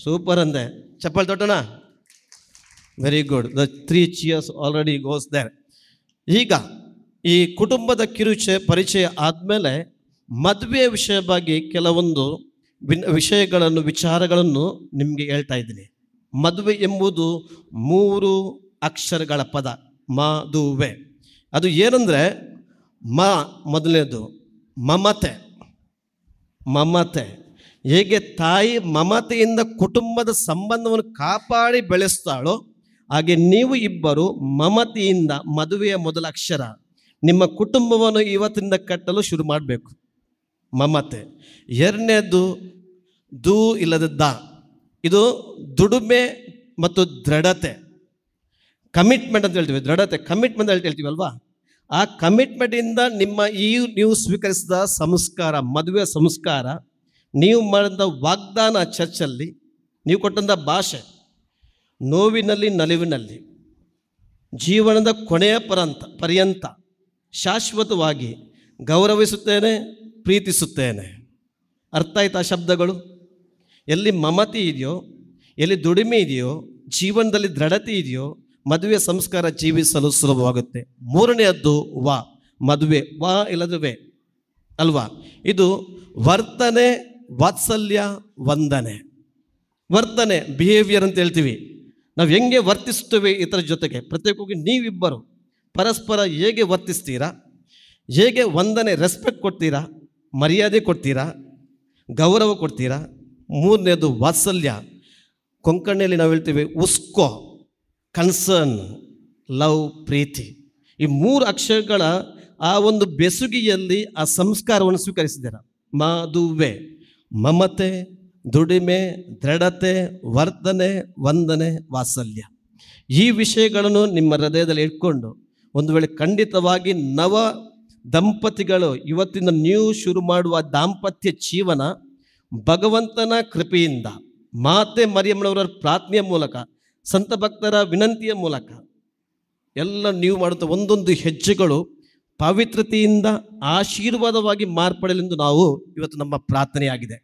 ಸೂಪರ್ ಅಂದೆ. ಚಪ್ಪಲ್ ತೊಟ್ಟಣ. Very good. The 3 cheers already goes there. ಈಗ ಈ ಕುಟುಂಬದ ಪರಿಚಯ ಆದಮೇಲೆ ಮದುವೆ ವಿಷಯ ಬಗ್ಗೆ ಕೆಲವೊಂದು ವಿಚಾರಗಳನ್ನು ನಿಮಗೆ ಹೇಳ್ತಾ ಇದ್ದೀನಿ. ಮದುವೆ ಎಂಬುದು 3 ಅಕ್ಷರಗಳ ಪದ, ಮದುವೆ. ಅದು ಏನಂದರೆ ಮೊದಲನೇದು ಮಮತೆ. ಹೇಗೆ ತಾಯಿ ಮಮತೆಯಿಂದ ಕುಟುಂಬದ ಸಂಬಂಧವನ್ನು ಕಾಪಾಡಿ ಬೆಳೆಸ್ತಾಳೋ ಹಾಗೆ ನೀವು ಇಬ್ಬರು ಮಮತೆಯಿಂದ, ಮದುವೆಯ ಮೊದಲ ಅಕ್ಷರ, ನಿಮ್ಮ ಕುಟುಂಬವನ್ನು ಇವತ್ತಿಂದ ಕಟ್ಟಲು ಶುರು ಮಾಡಬೇಕು. ಮಮತೆ. ಎರಡನೇದು ಇಲ್ಲದ ಇದು ದುಡಿಮೆ ಮತ್ತು ದೃಢತೆ, ಕಮಿಟ್ಮೆಂಟ್ ಅಂತ ಹೇಳ್ತೀವಿ. ಕಮಿಟ್ಮೆಂಟ್ ಅಂತ ಹೇಳ್ತೀವಿ ಅಲ್ವಾ. ಆ ಕಮಿಟ್ಮೆಂಟಿಂದ ನೀವು ಸ್ವೀಕರಿಸಿದ ಸಂಸ್ಕಾರ, ಮದುವೆ ಸಂಸ್ಕಾರ, ನೀವು ಮಾಡಿದ ವಾಗ್ದಾನ, ಚರ್ಚಲ್ಲಿ ನೀವು ಕೊಟ್ಟಂಥ ಭಾಷೆ, ನೋವಿನಲ್ಲಿ ನಲಿವಿನಲ್ಲಿ, ಜೀವನದ ಕೊನೆಯ ಪರ್ಯಂತ ಶಾಶ್ವತವಾಗಿ ಗೌರವಿಸುತ್ತೇನೆ, ಪ್ರೀತಿಸುತ್ತೇನೆ. ಅರ್ಥ ಆಯ್ತಾ ಶಬ್ದಗಳು? ಎಲ್ಲಿ ಮಮತೆ ಇದೆಯೋ, ಎಲ್ಲಿ ದುಡಿಮೆ ಇದೆಯೋ, ಜೀವನದಲ್ಲಿ ದೃಢತೆ ಇದೆಯೋ, ಮದುವೆ ಸಂಸ್ಕಾರ ಜೀವಿಸಲು ಸುಲಭವಾಗುತ್ತೆ. ಮೂರನೆಯದ್ದು ಮದುವೆ ಇಲ್ಲದುವೆ ಅಲ್ವಾ. ಇದು ವರ್ತನೆ, ವಾತ್ಸಲ್ಯ, ವಂದನೆ. ವರ್ತನೆ, ಬಿಹೇವಿಯರ್ ಅಂತ ಹೇಳ್ತೀವಿ. ನಾವು ಹೆಂಗೆ ವರ್ತಿಸ್ತೇವೆ ಇತರ ಜೊತೆಗೆ. ಪ್ರತ್ಯೇಕವಾಗಿ ನೀವಿಬ್ಬರು ಪರಸ್ಪರ ಹೇಗೆ ವರ್ತಿಸ್ತೀರಾ, ಹೇಗೆ ವಂದನೆ, ರೆಸ್ಪೆಕ್ಟ್ ಕೊಡ್ತೀರಾ, ಮರ್ಯಾದೆ ಕೊಡ್ತೀರಾ, ಗೌರವ ಕೊಡ್ತೀರಾ. ಮೂರನೇದು ವಾತ್ಸಲ್ಯ. ಕೊಂಕಣಿಯಲ್ಲಿ ನಾವು ಹೇಳ್ತೀವಿ ಉಸ್ಕೋ, ಕನ್ಸರ್ನ್, ಲವ್, ಪ್ರೀತಿ. ಈ 3 ಅಕ್ಷರಗಳ ಆ ಒಂದು ಬೆಸುಗಿಯಲ್ಲಿ ಆ ಸಂಸ್ಕಾರವನ್ನು ಸ್ವೀಕರಿಸಿದ್ದೀರ. ಮದುವೆ, ಮಮತೆ, ದುಡಿಮೆ, ದೃಢತೆ, ವರ್ತನೆ, ವಂದನೆ, ವಾತ್ಸಲ್ಯ. ಈ ವಿಷಯಗಳನ್ನು ನಿಮ್ಮ ಹೃದಯದಲ್ಲಿ ಇಟ್ಕೊಂಡು ಒಂದು ವೇಳೆ ಖಂಡಿತವಾಗಿ ನವ ದಂಪತಿಗಳು ಇವತ್ತಿನ ನೀವು ಶುರು ಮಾಡುವ ದಾಂಪತ್ಯ ಜೀವನ ಭಗವಂತನ ಕೃಪೆಯಿಂದ, ಮಾತೆ ಮರಿಯಮ್ಮನವರ ಪ್ರಾರ್ಥನೆಯ ಮೂಲಕ, ಸಂತ ಭಕ್ತರ ವಿನಂತಿಯ ಮೂಲಕ ಎಲ್ಲ ನೀವು ಮಾಡುತ್ತ ಒಂದೊಂದು ಹೆಜ್ಜೆಗಳು ಪವಿತ್ರತೆಯಿಂದ ಆಶೀರ್ವಾದವಾಗಿ ಮಾರ್ಪಡಲೆಂದು ನಾವು ಇವತ್ತು ನಮ್ಮ ಪ್ರಾರ್ಥನೆಯಾಗಿದೆ.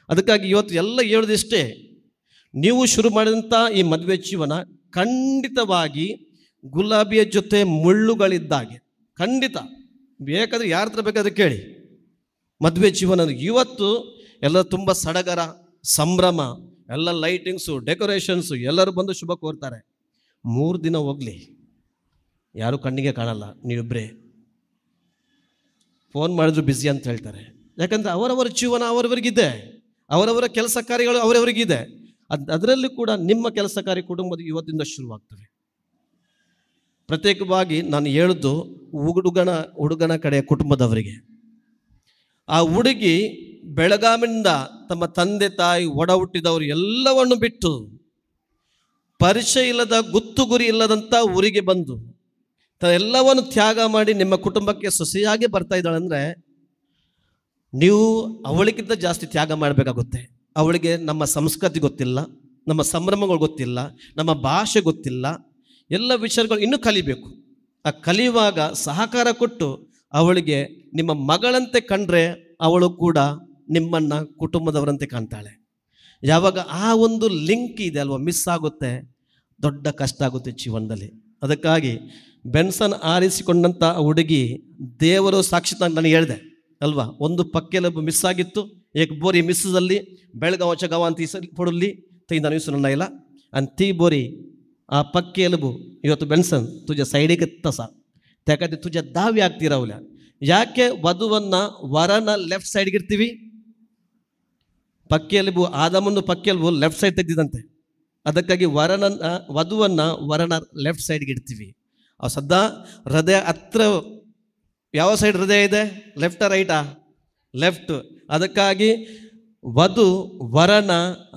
ಅದಕ್ಕಾಗಿ ಇವತ್ತು ಎಲ್ಲ ಹೇಳೋದಿಷ್ಟೇ, ನೀವು ಶುರು ಮಾಡಿದಂಥ ಈ ಮದುವೆ ಜೀವನ ಖಂಡಿತವಾಗಿ ಗುಲಾಬಿಯ ಜೊತೆ ಮುಳ್ಳುಗಳಿದ್ದಾಗೆ. ಖಂಡಿತ ಬೇಕಾದರೆ ಯಾರ ಹತ್ರ ಬೇಕಾದ್ರೆ ಕೇಳಿ. ಮದುವೆ ಜೀವನ ಇವತ್ತು ಎಲ್ಲ ತುಂಬ ಸಡಗರ, ಸಂಭ್ರಮ, ಎಲ್ಲ ಲೈಟಿಂಗ್ಸು, ಡೆಕೋರೇಷನ್ಸು, ಎಲ್ಲರೂ ಬಂದು ಶುಭ ಕೋರ್ತಾರೆ. 3 ದಿನ ಹೋಗಲಿ, ಯಾರೂ ಕಣ್ಣಿಗೆ ಕಾಣಲ್ಲ, ನೀವಿಬ್ಬರೇ. ಫೋನ್ ಮಾಡಿದ್ರು ಬ್ಯುಸಿ ಅಂತ ಹೇಳ್ತಾರೆ. ಯಾಕಂದರೆ ಅವರವರ ಜೀವನ ಅವರವರಿಗಿದೆ, ಅವರವರ ಕೆಲಸ ಕಾರ್ಯಗಳು ಅವರವರಿಗಿದೆ. ಅದರಲ್ಲಿ ಕೂಡ ನಿಮ್ಮ ಕೆಲಸ ಕಾರ್ಯ ಕುಟುಂಬದ ಇವತ್ತಿಂದ ಶುರುವಾಗ್ತವೆ. ಪ್ರತ್ಯೇಕವಾಗಿ ನಾನು ಹೇಳಿದ್ದು ಹುಡುಗನ ಕಡೆಯ ಕುಟುಂಬದವರಿಗೆ. ಆ ಹುಡುಗಿ ಬೆಳಗಾವಿನಿಂದ ತಮ್ಮ ತಂದೆ ತಾಯಿ ಒಡ ಹುಟ್ಟಿದವರು ಎಲ್ಲವನ್ನು ಬಿಟ್ಟು ಪರಿಚಯ ಇಲ್ಲದ ಗುತ್ತು ಗುರಿ ಇಲ್ಲದಂಥ ಊರಿಗೆ ಬಂದು ಎಲ್ಲವನ್ನು ತ್ಯಾಗ ಮಾಡಿ ನಿಮ್ಮ ಕುಟುಂಬಕ್ಕೆ ಸೊಸೆಯಾಗಿ ಬರ್ತಾ ಇದ್ದಾಳೆ ಅಂದರೆ ನೀವು ಅವಳಿಗಿಂತ ಜಾಸ್ತಿ ತ್ಯಾಗ ಮಾಡಬೇಕಾಗುತ್ತೆ. ಅವಳಿಗೆ ನಮ್ಮ ಸಂಸ್ಕೃತಿ ಗೊತ್ತಿಲ್ಲ, ನಮ್ಮ ಸಂಭ್ರಮಗಳು ಗೊತ್ತಿಲ್ಲ, ನಮ್ಮ ಭಾಷೆ ಗೊತ್ತಿಲ್ಲ, ಎಲ್ಲ ವಿಚಾರಗಳು ಇನ್ನೂ ಕಲಿಬೇಕು. ಆ ಕಲಿಯುವಾಗ ಸಹಕಾರ ಕೊಟ್ಟು ಅವಳಿಗೆ ನಿಮ್ಮ ಮಗಳಂತೆ ಕಂಡ್ರೆ ಅವಳು ಕೂಡ ನಿಮ್ಮನ್ನು ಕುಟುಂಬದವರಂತೆ ಕಾಣ್ತಾಳೆ. ಯಾವಾಗ ಆ ಒಂದು ಲಿಂಕ್ ಇದೆ ಅಲ್ವ ಮಿಸ್ ಆಗುತ್ತೆ, ದೊಡ್ಡ ಕಷ್ಟ ಆಗುತ್ತೆ ಜೀವನದಲ್ಲಿ. ಅದಕ್ಕಾಗಿ ಬೆನ್ಸನ್ ಆರಿಸಿಕೊಂಡಂಥ ಹುಡುಗಿ ದೇವರು ಸಾಕ್ಷಿ ನಾನು ಹೇಳಿದೆ ಅಲ್ವಾ, ಒಂದು ಪಕ್ಕೆಲಬು ಮಿಸ್ ಆಗಿತ್ತು, ಏಕ್ ಬೋರಿ ಮಿಸ್ಸಲ್ಲಿ ಬೆಳಗಾವ ಚಗಾವ ಅಂತ ಪೊಡಲಿ ತೈದ ನನ್ನ ಇಲ್ಲ ಅಂತೀ ಬೋರಿ ಆ ಪಕ್ಕೆಲಬು ಇವತ್ತು ಬೆನ್ಸನ್ ತುಜ ಸೈಡಿಗೆ ತಸ ಯಾಕಂದ್ರೆ ತುಜ ದಾವಿ ಆಗ್ತಿರವಲ್ಲ. ಯಾಕೆ ವಧುವನ್ನು ವರನ ಲೆಫ್ಟ್ ಸೈಡ್ಗೆ ಇರ್ತೀವಿ? ಪಕ್ಕೆಲುಬು ಆದಮನ್ನು ಪಕ್ಕೆಲುಬು ಲೆಫ್ಟ್ ಸೈಡ್ ತೆಗೆದಿದಂತೆ, ಅದಕ್ಕಾಗಿ ವಧುವನ್ನು ವರನ ಲೆಫ್ಟ್ ಸೈಡ್ಗೆ ಇಡ್ತೀವಿ. ಅವು ಸದಾ ಹೃದಯ ಹತ್ರ ಯಾವ ಸೈಡ್ ಹೃದಯ ಇದೆ? ಲೆಫ್ಟಾ ರೈಟಾ? ಲೆಫ್ಟ್. ಅದಕ್ಕಾಗಿ ವಧು ವರನ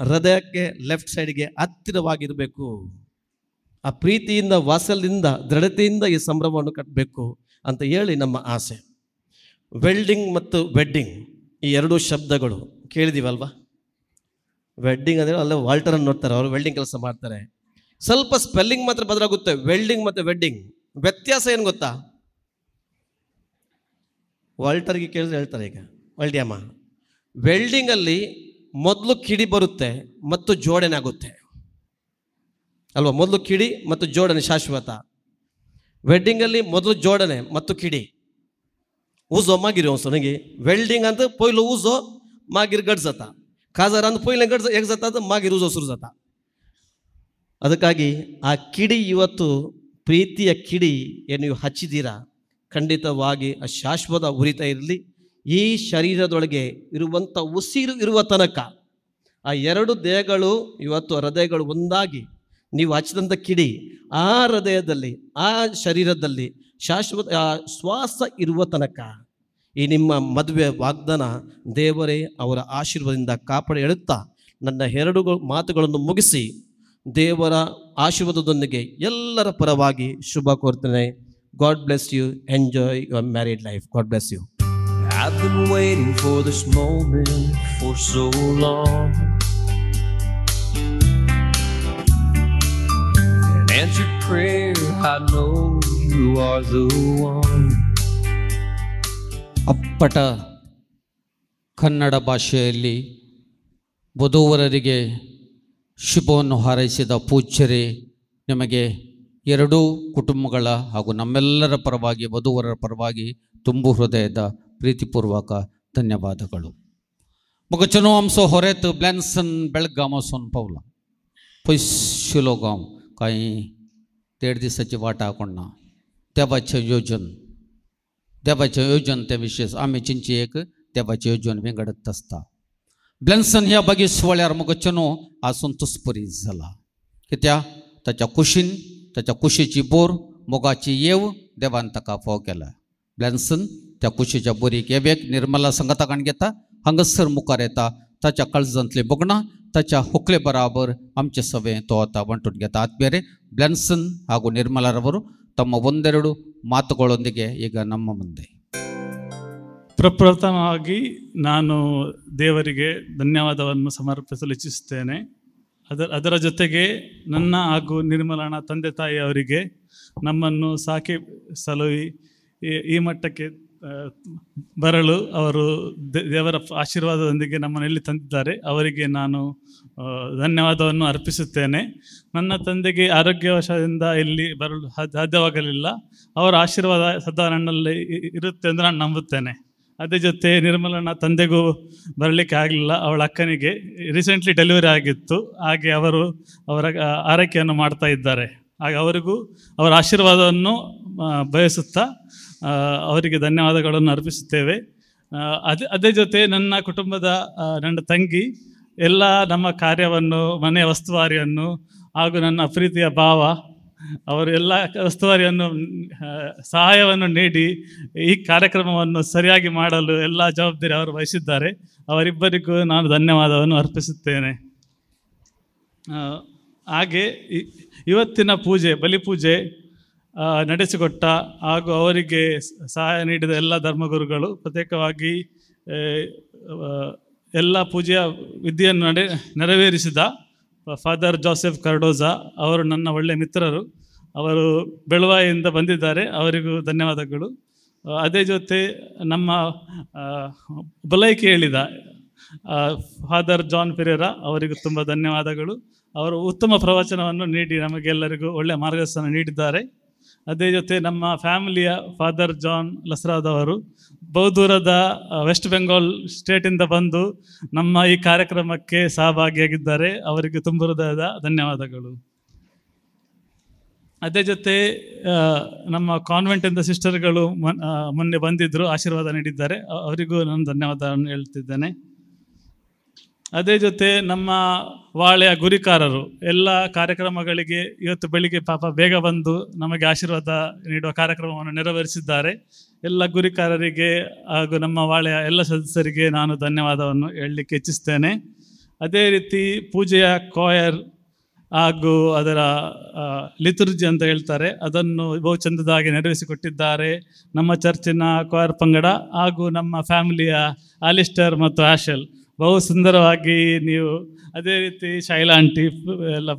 ಹೃದಯಕ್ಕೆ ಲೆಫ್ಟ್ ಸೈಡ್ಗೆ ಹತ್ತಿರವಾಗಿರಬೇಕು. ಆ ಪ್ರೀತಿಯಿಂದ ವಾತ್ಸಲ್ಯದಿಂದ ದೃಢತೆಯಿಂದ ಈ ಸಂಭ್ರಮವನ್ನು ಕಟ್ಟಬೇಕು ಅಂತ ಹೇಳಿ ನಮ್ಮ ಆಸೆ. ವೆಲ್ಡಿಂಗ್ ಮತ್ತು ವೆಡ್ಡಿಂಗ್ ಈ ಎರಡೂ ಶಬ್ದಗಳು ಕೇಳಿದೀವಲ್ವಾ? ವೆಡ್ಡಿಂಗ್ ಅಂದರೆ ಅಲ್ಲ ವಾಲ್ಟರನ್ನು ನೋಡ್ತಾರೆ, ಅವರು ವೆಲ್ಡಿಂಗ್ ಕೆಲಸ ಮಾಡ್ತಾರೆ. ಸ್ವಲ್ಪ ಸ್ಪೆಲ್ಲಿಂಗ್ ಮಾತ್ರ ಬದಲಾಗುತ್ತೆ. ವೆಲ್ಡಿಂಗ್ ಮತ್ತು ವೆಡ್ಡಿಂಗ್ ವ್ಯತ್ಯಾಸ ಏನು ಗೊತ್ತಾ? ವಾಲ್ಟರ್ಗೆ ಕೇಳಿದ್ರೆ ಹೇಳ್ತಾರೆ ಈಗ ವಲ್ಡ್ಯಾಮ. ವೆಲ್ಡಿಂಗಲ್ಲಿ ಮೊದಲು ಕಿಡಿ ಬರುತ್ತೆ ಮತ್ತು ಜೋಡಣೆ ಆಗುತ್ತೆ ಅಲ್ವಾ? ಮೊದಲು ಕಿಡಿ ಮತ್ತು ಜೋಡಣೆ ಶಾಶ್ವತ. ವೆಡ್ಡಿಂಗಲ್ಲಿ ಮೊದಲು ಜೋಡಣೆ ಮತ್ತು ಕಿಡಿ ಊಸೋ ಮಾಗಿರಿ ನನಗೆ ವೆಲ್ಡಿಂಗ್ ಅಂತ ಪೊಯ್ಲು ಊಸೋ ಮಾಗಿರ್ ಗಡ್ಸತ್ತ ಖಾಜಾರ ಅಂತ ಪೊಯ್ಲೆ ಗಡ್ಸ ಹೇಗೆ ಜತ್ತ ಮಾಗಿರ್ ಊಸೋ ಸುರು ಜತ್ತ. ಅದಕ್ಕಾಗಿ ಆ ಕಿಡಿ ಇವತ್ತು ಪ್ರೀತಿಯ ಕಿಡಿ ಏನು ನೀವು ಹಚ್ಚಿದ್ದೀರಾ, ಖಂಡಿತವಾಗಿ ಆ ಶಾಶ್ವತ ಉರಿತಾ ಇರಲಿ. ಈ ಶರೀರದೊಳಗೆ ಇರುವಂಥ ಉಸಿರು ಇರುವ ತನಕ ಆ ಎರಡು ದೇಹಗಳು ಇವತ್ತು ಹೃದಯಗಳು ಒಂದಾಗಿ ನೀವು ಹಚ್ಚಿದಂಥ ಕಿಡಿ ಆ ಹೃದಯದಲ್ಲಿ ಆ ಶರೀರದಲ್ಲಿ ಶಾಶ್ವತ ಶ್ವಾಸ ಇರುವ ತನಕ ಈ ನಿಮ್ಮ ಮದುವೆ ವಾಗ್ದಾನ ದೇವರೇ ಅವರ ಆಶೀರ್ವಾದದಿಂದ ಕಾಪಾಡಿ ಹೇಳುತ್ತಾ ನನ್ನ ಎರಡು ಮಾತುಗಳನ್ನು ಮುಗಿಸಿ ದೇವರ ಆಶೀರ್ವಾದದೊಂದಿಗೆ ಎಲ್ಲರ ಪರವಾಗಿ ಶುಭ ಕೋರ್ತೇನೆ. God bless you. Enjoy your married life. God bless you. I've been waiting for this moment for so long. An answered prayer, I know you are the one. ಅಪ್ಪಟ ಕನ್ನಡ ಭಾಷೆಯಲ್ಲಿ ವಧೂವರರಿಗೆ ಶುಭವನ್ನು ಹಾರೈಸಿದ ಪೂಜ್ಯರೇ, ನಿಮಗೆ ಎರಡೂ ಕುಟುಂಬಗಳ ಹಾಗೂ ನಮ್ಮೆಲ್ಲರ ಪರವಾಗಿ ವಧುವರರ ಪರವಾಗಿ ತುಂಬು ಹೃದಯದ ಪ್ರೀತಿಪೂರ್ವಕ ಧನ್ಯವಾದಗಳು. ಮಗಚನೋ ಅಂಸೋ ಹೊರೆತು ಬ್ಲಾನ್ಸನ್ ಬೆಳಗಾಮಸೋನ್ ಪೌಲ पैशुलोगांव काही 1.5 दिसाची वाट हाकोणना देवाचें योजन त्या विशेष आमी चिंची एक देवाचें योजन वेंगडत आसता. ब्लॅन्सन ह्या बागी सुवाळ्यार मगचनो आसून तुस्परी जाला. कित्या ताच्या कुशीन ताच्या कुशीची बोर मोगाची येव देवान ताका फोव केला. ब्लॅन्सन त्या कुशीच्या बोरीक येवेक निर्मला संगताकान घेता, हांगसर मुखार येता. ताच्या काळजांतली बोगणां ताच्या ಹೊಕ್ಲೆ ಬರಾಬರ್ ಆಮಚೆ ಸಭೆ ತೋತ ಬಂಟುನ್ ಗೆತ ಆತ್ಮೀಯರೇ, ಬ್ಲನ್ಸನ್ ಹಾಗೂ ನಿರ್ಮಲಾರವರು ತಮ್ಮ ಒಂದೆರಡು ಮಾತುಗಳೊಂದಿಗೆ ಈಗ ನಮ್ಮ ಮುಂದೆ. ಪ್ರಪ್ರಥಮವಾಗಿ ನಾನು ದೇವರಿಗೆ ಧನ್ಯವಾದವನ್ನು ಸಮರ್ಪಿಸಲು ಇಚ್ಛಿಸುತ್ತೇನೆ. ಅದರ ಜೊತೆಗೆ ನನ್ನ ಹಾಗೂ ನಿರ್ಮಲನ ತಂದೆ ತಾಯಿಯವರಿಗೆ ನಮ್ಮನ್ನು ಸಾಕಿ ಸಲುಹಿ ಈ ಮಟ್ಟಕ್ಕೆ ಬರಲು ಅವರು ದೇವರ ಆಶೀರ್ವಾದದೊಂದಿಗೆ ನಮ್ಮನ್ನು ಎಲ್ಲಿ ತಂದಿದ್ದಾರೆ, ಅವರಿಗೆ ನಾನು ಧನ್ಯವಾದವನ್ನು ಅರ್ಪಿಸುತ್ತೇನೆ. ನನ್ನ ತಂದೆಗೆ ಆರೋಗ್ಯವಶದಿಂದ ಇಲ್ಲಿ ಬರಲು ಸಾಧ್ಯವಾಗಲಿಲ್ಲ. ಅವರ ಆಶೀರ್ವಾದ ಸದಾ ನನ್ನಲ್ಲಿ ಇರುತ್ತೆ ಎಂದು ನಾನು ನಂಬುತ್ತೇನೆ. ಅದೇ ಜೊತೆ ನಿರ್ಮಲನ ತಂದೆಗೂ ಬರಲಿಕ್ಕೆ ಆಗಲಿಲ್ಲ. ಅವಳ ಅಕ್ಕನಿಗೆ ರೀಸೆಂಟ್ಲಿ ಡೆಲಿವರಿ ಆಗಿತ್ತು. ಹಾಗೆ ಅವರು ಅವರ ಆರೈಕೆಯನ್ನು ಮಾಡ್ತಾ ಇದ್ದಾರೆ. ಹಾಗೆ ಅವರಿಗೂ ಅವರ ಆಶೀರ್ವಾದವನ್ನು ಬಯಸುತ್ತಾ ಅವರಿಗೆ ಧನ್ಯವಾದಗಳನ್ನು ಅರ್ಪಿಸುತ್ತೇವೆ. ಅದೇ ಜೊತೆ ನನ್ನ ಕುಟುಂಬದ ನನ್ನ ತಂಗಿ ಎಲ್ಲ ನಮ್ಮ ಕಾರ್ಯವನ್ನು, ಮನೆಯ ವಸ್ತುವಾರಿಯನ್ನು ಹಾಗೂ ನನ್ನ ಪ್ರೀತಿಯ ಭಾವ ಅವರು ಎಲ್ಲ ಉಸ್ತುವಾರಿಯನ್ನು ಸಹಾಯವನ್ನು ನೀಡಿ ಈ ಕಾರ್ಯಕ್ರಮವನ್ನು ಸರಿಯಾಗಿ ಮಾಡಲು ಎಲ್ಲ ಜವಾಬ್ದಾರಿ ಅವರು ವಹಿಸಿದ್ದಾರೆ. ಅವರಿಬ್ಬರಿಗೂ ನಾನು ಧನ್ಯವಾದವನ್ನು ಅರ್ಪಿಸುತ್ತೇನೆ. ಹಾಗೆ ಇವತ್ತಿನ ಬಲಿಪೂಜೆ ನಡೆಸಿಕೊಟ್ಟ ಹಾಗೂ ಅವರಿಗೆ ಸಹಾಯ ನೀಡಿದ ಎಲ್ಲ ಧರ್ಮಗುರುಗಳು, ಪ್ರತ್ಯೇಕವಾಗಿ ಎಲ್ಲ ಪೂಜೆಯ ವಿಧಿಯನ್ನು ನೆರವೇರಿಸಿದ ಫಾದರ್ ಜೋಸೆಫ್ ಕಾರ್ಡೋಜಾ ಅವರು ನನ್ನ ಒಳ್ಳೆಯ ಮಿತ್ರರು. ಅವರು ಬೆಳುವಾಯಿಂದ ಬಂದಿದ್ದಾರೆ, ಅವರಿಗೂ ಧನ್ಯವಾದಗಳು. ಅದೇ ಜೊತೆ ನಮ್ಮ ಬಲೈಕೆ ಹೇಳಿದ ಫಾದರ್ ಜಾನ್ ಪೆರೇರಾ ಅವರಿಗೂ ತುಂಬ ಧನ್ಯವಾದಗಳು. ಅವರು ಉತ್ತಮ ಪ್ರವಚನವನ್ನು ನೀಡಿ ನಮಗೆಲ್ಲರಿಗೂ ಒಳ್ಳೆಯ ಮಾರ್ಗದರ್ಶನ ನೀಡಿದ್ದಾರೆ. ಅದೇ ಜೊತೆ ನಮ್ಮ ಫ್ಯಾಮಿಲಿಯ ಫಾದರ್ ಜಾನ್ ಲಸ್ರಾದವರು ಬಹುದೂರದ ವೆಸ್ಟ್ ಬೆಂಗಾಲ್ ಸ್ಟೇಟಿಂದ ಬಂದು ನಮ್ಮ ಈ ಕಾರ್ಯಕ್ರಮಕ್ಕೆ ಸಹಭಾಗಿಯಾಗಿದ್ದಾರೆ. ಅವರಿಗೆ ತುಂಬ ಹೃದಯದ ಧನ್ಯವಾದಗಳು. ಅದೇ ಜೊತೆ ನಮ್ಮ ಕಾನ್ವೆಂಟಿಂದ ಸಿಸ್ಟರ್ಗಳು ಮೊನ್ನೆ ಬಂದಿದ್ದರು, ಆಶೀರ್ವಾದ ನೀಡಿದ್ದಾರೆ. ಅವರಿಗೂ ನಾನು ಧನ್ಯವಾದವನ್ನು ಹೇಳ್ತಿದ್ದೇನೆ. ಅದೇ ಜೊತೆ ನಮ್ಮ ವಾಳೆಯ ಗುರಿಕಾರರು ಎಲ್ಲ ಕಾರ್ಯಕ್ರಮಗಳಿಗೆ ಇವತ್ತು ಬೆಳಿಗ್ಗೆ ಪಾಪ ಬೇಗ ಬಂದು ನಮಗೆ ಆಶೀರ್ವಾದ ನೀಡುವ ಕಾರ್ಯಕ್ರಮವನ್ನು ನೆರವೇರಿಸಿದ್ದಾರೆ. ಎಲ್ಲ ಗುರಿಕಾರರಿಗೆ ಹಾಗೂ ನಮ್ಮ ವಾಳೆಯ ಎಲ್ಲ ಸದಸ್ಯರಿಗೆ ನಾನು ಧನ್ಯವಾದವನ್ನು ಹೇಳಲಿಕ್ಕೆ ಇಚ್ಛಿಸ್ತೇನೆ. ಅದೇ ರೀತಿ ಪೂಜೆಯ ಕಾಯರ್ ಹಾಗೂ ಅದರ ಲಿತುರ್ಜಿ ಅಂತ ಹೇಳ್ತಾರೆ, ಅದನ್ನು ಬಹು ಚಂದದಾಗಿ ನೆರವೇರಿಸಿಕೊಟ್ಟಿದ್ದಾರೆ ನಮ್ಮ ಚರ್ಚಿನ ಕಾಯರ್ ಪಂಗಡ ಹಾಗೂ ನಮ್ಮ ಫ್ಯಾಮಿಲಿಯ ಆಲಿಸ್ಟರ್ ಮತ್ತು ಆಶಲ್. ಬಹು ಸುಂದರವಾಗಿ ನೀವು, ಅದೇ ರೀತಿ ಶೈಲಾ ಆಂಟಿ ಎಲ್ಲ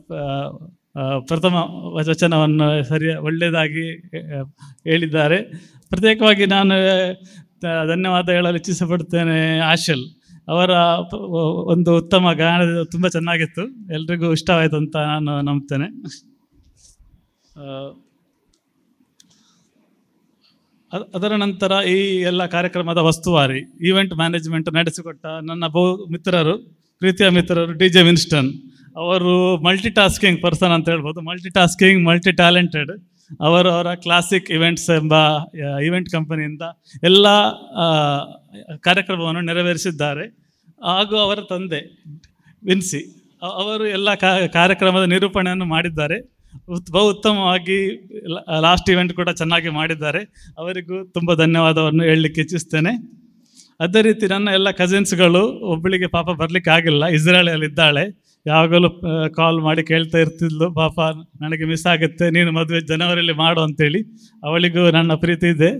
ಪ್ರಥಮ ವಚನವನ್ನು ಒಳ್ಳೆಯದಾಗಿ ಹೇಳಿದ್ದಾರೆ. ಪ್ರತ್ಯೇಕವಾಗಿ ನಾನು ಧನ್ಯವಾದ ಹೇಳಲು ಇಚ್ಛಿಸಪಡ್ತೇನೆ ಆಶಲ್. ಅವರ ಒಂದು ಉತ್ತಮ ಗಾನ ತುಂಬ ಚೆನ್ನಾಗಿತ್ತು, ಎಲ್ರಿಗೂ ಇಷ್ಟವಾಯಿತು ಅಂತ ನಾನು ನಂಬ್ತೇನೆ. ಅದರ ನಂತರ ಈ ಎಲ್ಲ ಕಾರ್ಯಕ್ರಮದ ವಸ್ತುವಾರಿ ಈವೆಂಟ್ ಮ್ಯಾನೇಜ್ಮೆಂಟ್ ನಡೆಸಿಕೊಟ್ಟ ನನ್ನ ಮಿತ್ರರು, ಪ್ರೀತಿಯ ಮಿತ್ರರು DJ ವಿನ್ಸ್ಟನ್. ಅವರು ಮಲ್ಟಿ ಟಾಸ್ಕಿಂಗ್ ಪರ್ಸನ್ ಅಂತ ಹೇಳ್ಬೋದು, ಮಲ್ಟಿ ಟ್ಯಾಲೆಂಟೆಡ್. ಅವರ ಕ್ಲಾಸಿಕ್ ಇವೆಂಟ್ಸ್ ಎಂಬ ಈವೆಂಟ್ ಕಂಪನಿಯಿಂದ ಎಲ್ಲ ಕಾರ್ಯಕ್ರಮವನ್ನು ನೆರವೇರಿಸಿದ್ದಾರೆ. ಹಾಗೂ ಅವರ ತಂದೆ ವಿನ್ಸಿ ಅವರು ಎಲ್ಲ ಕಾರ್ಯಕ್ರಮದ ನಿರೂಪಣೆಯನ್ನು ಮಾಡಿದ್ದಾರೆ. ಬಹು ಉತ್ತಮವಾಗಿ ಲಾಸ್ಟ್ ಇವೆಂಟ್ ಕೂಡ ಚೆನ್ನಾಗಿ ಮಾಡಿದ್ದಾರೆ. ಅವರಿಗೂ ತುಂಬ ಧನ್ಯವಾದವನ್ನು ಹೇಳಲಿಕ್ಕೆ ಇಚ್ಛಿಸ್ತೇನೆ. ಅದೇ ರೀತಿ ನನ್ನ ಎಲ್ಲ ಕಸಿನ್ಸ್ಗಳು, ಒಬ್ಬಳಿಗೆ ಪಾಪ ಬರಲಿಕ್ಕೆ ಆಗಿಲ್ಲ, ಇಸ್ರೇಲಲ್ಲಿದ್ದಾಳೆ. ಯಾವಾಗಲೂ ಕಾಲ್ ಮಾಡಿ ಕೇಳ್ತಾ ಇರ್ತಿದ್ಲು, ಪಾಪ ನನಗೆ ಮಿಸ್ ಆಗುತ್ತೆ, ನೀನು ಮದುವೆ ಜನವರಿಯಲ್ಲಿ ಮಾಡು ಅಂತೇಳಿ. ಅವಳಿಗೂ ನನ್ನ ಪ್ರೀತಿ ಇದೆ,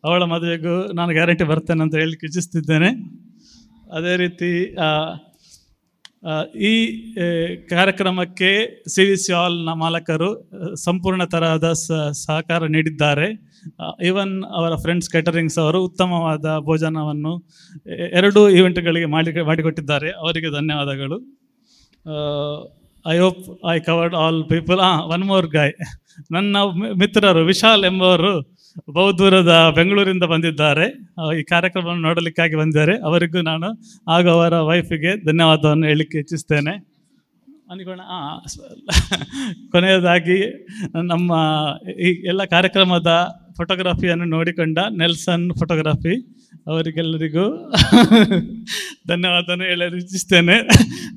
ಅವಳ ಮದುವೆಗೂ ನಾನು ಗ್ಯಾರಂಟಿ ಬರ್ತೇನೆ ಅಂತ ಹೇಳಲಿಕ್ಕೆ ಇಚ್ಛಿಸ್ತಿದ್ದೇನೆ. ಅದೇ ರೀತಿ ಈ ಕಾರ್ಯಕ್ರಮಕ್ಕೆ CVC ಹಾಲ್ನ ಮಾಲಕರು ಸಂಪೂರ್ಣ ತರಹದ ಸಹಕಾರ ನೀಡಿದ್ದಾರೆ. ಈವನ್ ಅವರ ಫ್ರೆಂಡ್ಸ್ ಕ್ಯಾಟರಿಂಗ್ಸ್ ಅವರು ಉತ್ತಮವಾದ ಭೋಜನವನ್ನು 2 ಈವೆಂಟ್ಗಳಿಗೆ ಮಾಡಿಕೊಟ್ಟಿದ್ದಾರೆ. ಅವರಿಗೆ ಧನ್ಯವಾದಗಳು. I hope I covered all people. One more guy, ನನ್ನ ಮಿತ್ರರು ವಿಶಾಲ್ ಎಂಬವರು ಬಹುದೂರದ ಬೆಂಗಳೂರಿಂದ ಬಂದಿದ್ದಾರೆ. ಈ ಕಾರ್ಯಕ್ರಮವನ್ನು ನೋಡಲಿಕ್ಕಾಗಿ ಬಂದಿದ್ದಾರೆ. ಅವರಿಗೂ ನಾನು ಹಾಗೂ ಅವರ ವೈಫಿಗೆ ಧನ್ಯವಾದವನ್ನು ಹೇಳಲಿಕ್ಕೆ ಇಚ್ಛಿಸ್ತೇನೆ. ಅನ್ಕೋಣ. ಕೊನೆಯದಾಗಿ ನಮ್ಮ ಈ ಎಲ್ಲ ಕಾರ್ಯಕ್ರಮದ ಫೋಟೋಗ್ರಫಿಯನ್ನು ನೋಡಿಕೊಂಡ ನೆಲ್ಸನ್ ಫೋಟೋಗ್ರಫಿ ಅವರಿಗೆಲ್ಲರಿಗೂ ಧನ್ಯವಾದವನ್ನು ಹೇಳಲು ಇಚ್ಛಿಸ್ತೇನೆ.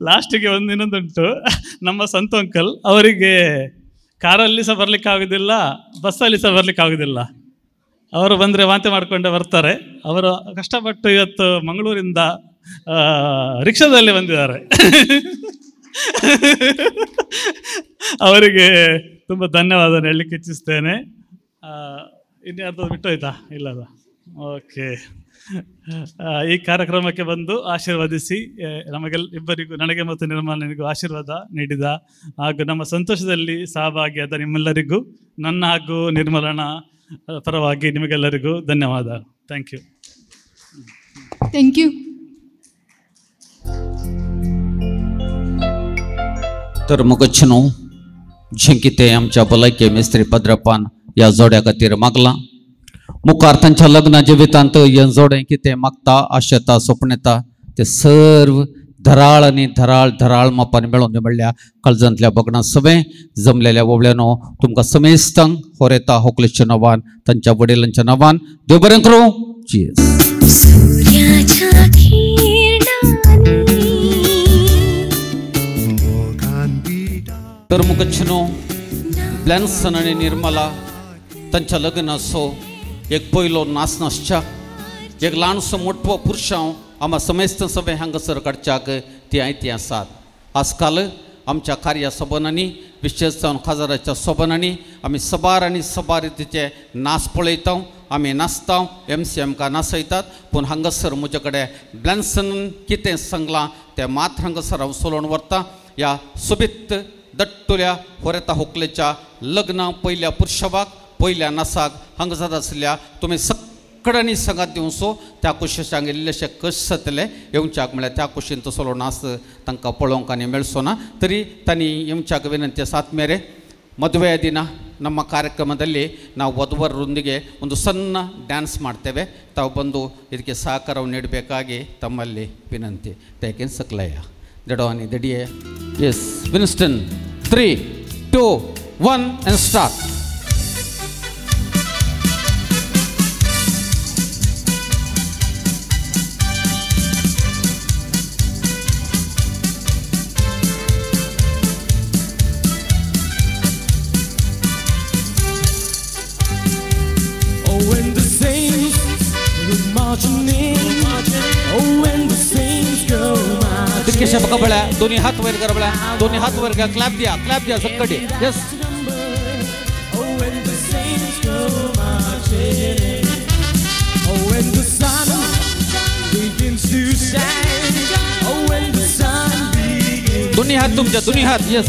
ಲಾಸ್ಟಿಗೆ ಇನ್ನೊಂದುಂಟು, ನಮ್ಮ ಸಂತ ಅಂಕಲ್ ಅವರಿಗೆ ಕಾರಲ್ಲಿ ಸಹ ಬರಲಿಕ್ಕಾಗೋದಿಲ್ಲ, ಬಸ್ಸಲ್ಲಿ ಸಹ ಬರಲಿಕ್ಕಾಗೋದಿಲ್ಲ. ಅವರು ಬಂದರೆ ವಾಂತಿ ಮಾಡಿಕೊಂಡೆ ಬರ್ತಾರೆ. ಅವರು ಕಷ್ಟಪಟ್ಟು ಇವತ್ತು ಮಂಗಳೂರಿಂದ ರಿಕ್ಷಾದಲ್ಲಿ ಬಂದಿದ್ದಾರೆ. ಅವರಿಗೆ ತುಂಬ ಧನ್ಯವಾದ ಹೇಳಲಿಕ್ಕೆ ಇಚ್ಛಿಸ್ತೇನೆ. ಇನ್ಯಾರ್ದು ಬಿಟ್ಟೋಯ್ತಾ? ಇಲ್ಲದ? ಓಕೆ. ಈ ಕಾರ್ಯಕ್ರಮಕ್ಕೆ ಬಂದು ಆಶೀರ್ವದಿಸಿ ಇಬ್ಬರಿಗೂ, ನನಗೆ ಮತ್ತು ನಿರ್ಮಲನಿಗೂ ಆಶೀರ್ವಾದ ನೀಡಿದ ಹಾಗೂ ನಮ್ಮ ಸಂತೋಷದಲ್ಲಿ ಸಹಭಾಗಿಯಾದ ನಿಮ್ಮೆಲ್ಲರಿಗೂ ನನ್ನ ಹಾಗೂ ನಿರ್ಮಲನ ಪರವಾಗಿ ನಿಮಗೆಲ್ಲರಿಗೂ ಧನ್ಯವಾದ. Thank you. Thank you. तर मुगच्छनो जिंकिते आमच्या भलायके मेस्त्री पद्रपान या जोड्या खातीर मागला. मुखार तांच्या लग्ना जिवितांत ह्या जोडे कितें मागता, आशेता, स्वप्नेता ते सर्व धराळ आनी धराळ मापान मेळोवन म्हणल्या काळजांतल्या भगणां सगळें जमलेल्या ओवळ्यानो तुमकां समेस्तांक होरेता होकलेच्या नांवान, तांच्या वडिलांच्या नांवान देव बरें करूं. चीयर्स. तर मुगच्छनो ब्लॅन्सन आणि निर्मला तांच्या लग्न असो एक पयलो नाच नाचच्या एक ल्हानसो मोठो पुरुष आम्हा समेस्त सभे हांगासर काडच्याक ती आयती आसात. आजकाल आमच्या कार्य सभानांनी विशेष जावन खासदाराच्या सभानांनी आमी सबार आनी सबार रितीचे नाच पळयता. आमी नाचता, MC आमकां नाचयतात. पूण हांगासर म्हजे कडेन ब्लॅन्सन कितें सांगलां तें मात्र हांगासर हांव सोलोवन व्हरतां. ह्या सोबीत दट्टुल्या होरेता होकलेच्या लग्ना पयल्या पुरुषावाक पयल्या नाचाक हांगासर आसल्या तुमी सगळ्यांनी सांगात दिवचो. त्या कुशीशांक इल्लेशे कश्ट जातले येवच्याक म्हळ्यार त्या कुशीन तसलो नाच तांकां पळोवंक आनी मेळचो ना. तरी तांणी येवच्याक विनंती आसात ಮೇರೆ ಮದುವೆಯ ದಿನ ನಮ್ಮ ಕಾರ್ಯಕ್ರಮದಲ್ಲಿ ನಾವು ವಧುವರರೊಂದಿಗೆ ಒಂದು ಸಣ್ಣ ಡ್ಯಾನ್ಸ್ ಮಾಡ್ತೇವೆ. ತಾವು ಬಂದು ಇದಕ್ಕೆ ಸಹಕಾರವನ್ನು ನೀಡಬೇಕಾಗಿ ತಮ್ಮಲ್ಲಿ ವಿನಂತಿ. ತೇಕೆನ್ ಸಕ್ಲಯ್ಯ ದಡವಾನಿ ದಡಿಯೇ. Yes Winston 3, 2, 1 and start. दिक्केशा बघा बळ्या दोन्ही हात वर करा बळ्या दोन्ही हात वर करा. क्लॅप द्या सक्कडी. यस दोन्ही हात तुमच्या दोन्ही हात. Yes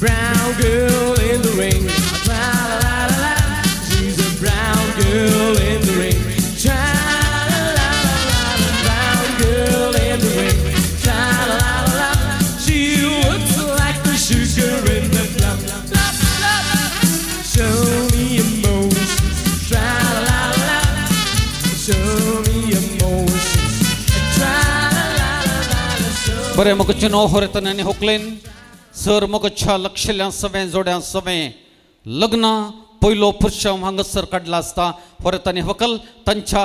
Brown girl in the ring, tra-la-la-la-la. She's a brown girl in the ring, tra-la-la-la-la. Brown girl in the ring, tra-la-la-la-la. She looks like the sugar in the plum. Show me emotion, tra-la-la-la. Show me emotion, tra-la-la-la-la. बरे मग चुनो होरेतनाने होकलेन sir मगच्या लक्षल्या सवे जोड्या सवे लग्न पयलो पुरुष हांगासर काडला आसता. होरेतांनी व्हंकल तांच्या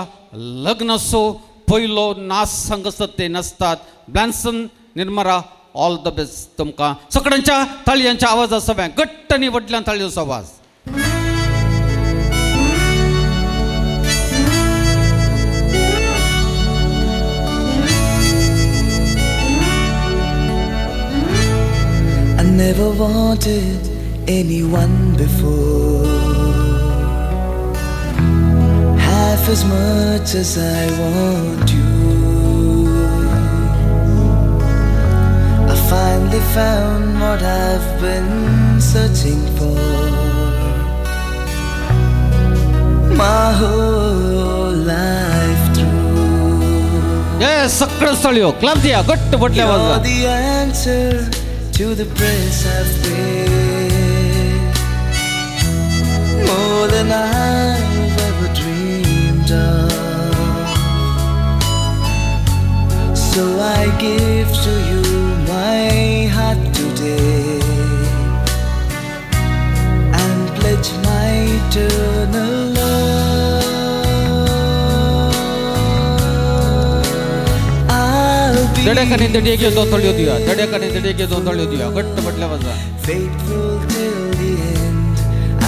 लग्नाचो पयलो नाच हांगासर ते नाचतात. ब्लॅन्सन निर्मला ऑल द बेस्ट तुमकां सगळ्यांच्या ताळयांच्या आवाजा सवे घट्ट आनी व्हडल्यान ताळयोचो आवाज. I never wanted anyone before, half as much as I want you. I finally found what I've been searching for my whole life through. Yes, सगळं स्थळयो क्लॅप द्या घट्ट व्हडल्या आवाजात. You're the answer to the price I've paid, more than I've ever dreamed of. So I give to you my heart today and pledge my eternal love. I'll be ದಡಕನೆ ದಡಿಗೆ ತೊಳೆಯೋದಿಯಾ ದಡಕನೆ ದಡಿಗೆ ತೊಳೆಯೋದಿಯಾ Gatta ಬಟ್ಲೆ ವಜ faithful till the end.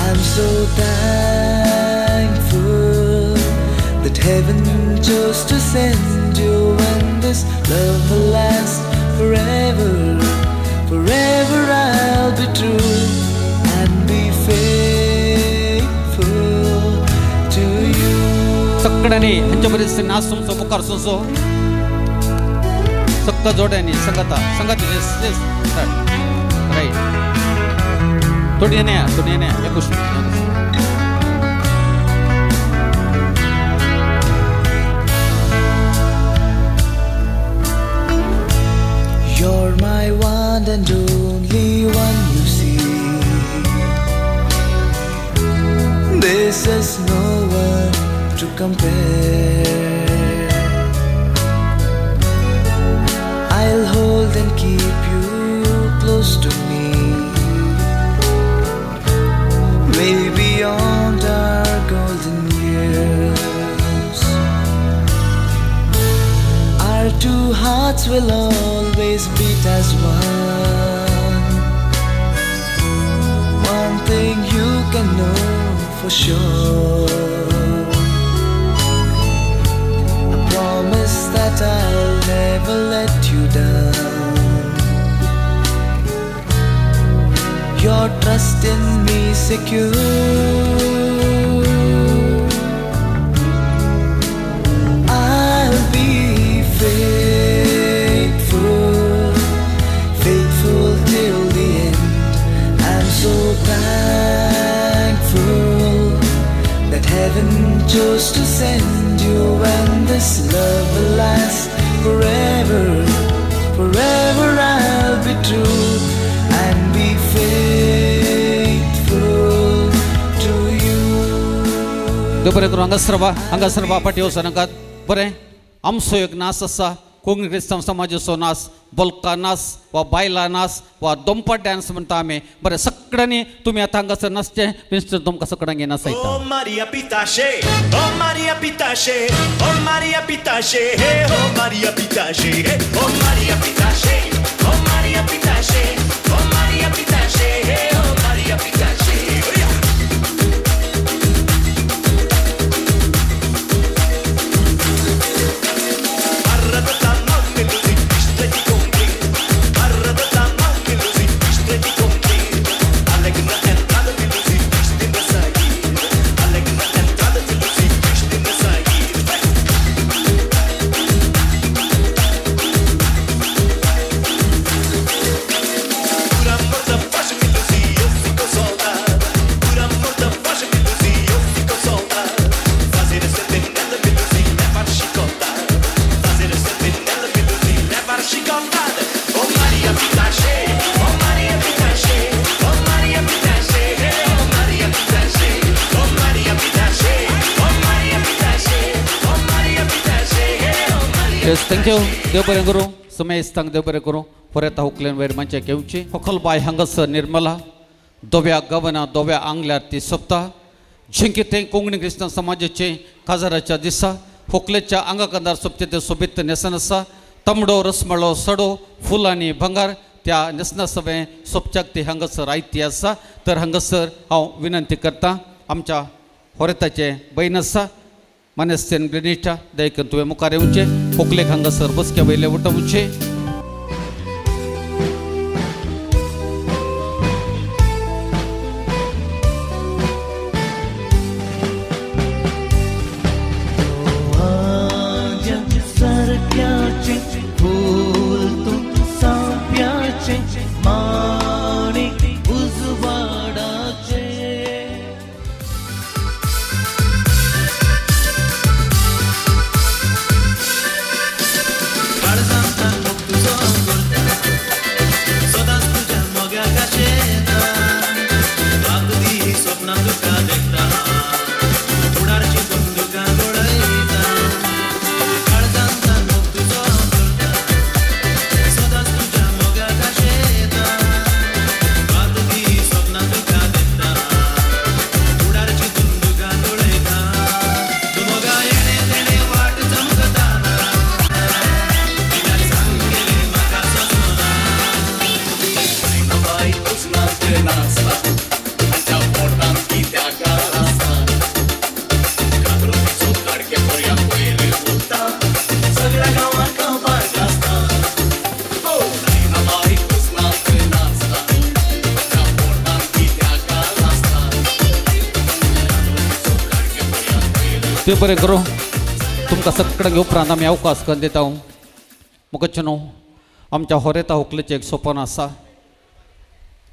I'm so thankful that heaven chose to send you, and this love will last forever. Forever I'll be true and be faithful to you. ಸಕ್ಕಡನೆ ಹಂಚಬರಿಸಿ ನಾಸುಂ ಸೋ ಮುಖರ್ ಸೋ ಸಕ್ಕ ಜೋಡನೆ ಸಂಗತ ರೈಟ್ ತುಡಿಯನೆ ಯಕುಶ್ You're my one and only one, you see. This is no one to compare. I'll hold and keep you close to me, way beyond our golden years. Our two hearts will always beat as one. One thing you can know for sure, I promise that I'll never let you down. Your trust in me secure. I'll be faithful till the end. I'm so thankful that heaven chose to send you, and this love will last forever. Forever I'll be true and be faithful to you. दोपरे करू अंगसरवा पाठीव सनकात बरे आमसो एक नास असा कोंकणी क्रिस्तांव समाजाचो नास बोलका नास वा बायला नास वा दोंपा डान्स म्हणटा आमी बरें सगळ्यांनी तुमी आतां हांगासर नाचचे मिनिस्टर तुमकां सगळ्यांक हे नाचयता. Oh Maria Pitache, oh Maria Pitache, oh Maria Pitache, hey oh Maria Pitache, hey oh Maria Pitache, oh Maria Pitache, oh Maria Pitache, hey oh Maria Pitache. Yes, thank you. देव बरें करूं. समय इस्तांक देव बरें करूं. परत हुकलेन वयर मंच घेवची. होकल बाय हांगासर निर्मला दोव्या गवना दोव्या आंगल्यार ती सोंपता. जिंकी ते कोंकणी क्रिस्तांव समाजाचे काजाराच्या दिसा होकलेच्या आंगाकंदार सोबते ते सोबीत नेसन आसा. तमडो रसमळो सडो फुलांनी भंगार त्या नेसना सवे सोबच्याक ती हांगासर आयती आसा. तर हांगासर हांव विनंती करता आमच्या होरेताचे बहीण आसा मानेस्तेन ग्रेनिटा दयकन तुवें मुखार येवचे होकलेक हांगासर बसक्या वयले उठोवचे. ते बरें करूं तुमकां सगळ्यांक उपरांत आमी अवकाश करून दिता मुखाचे न्हू आमच्या होरेता व्हंकलेचें एक सोपन आसा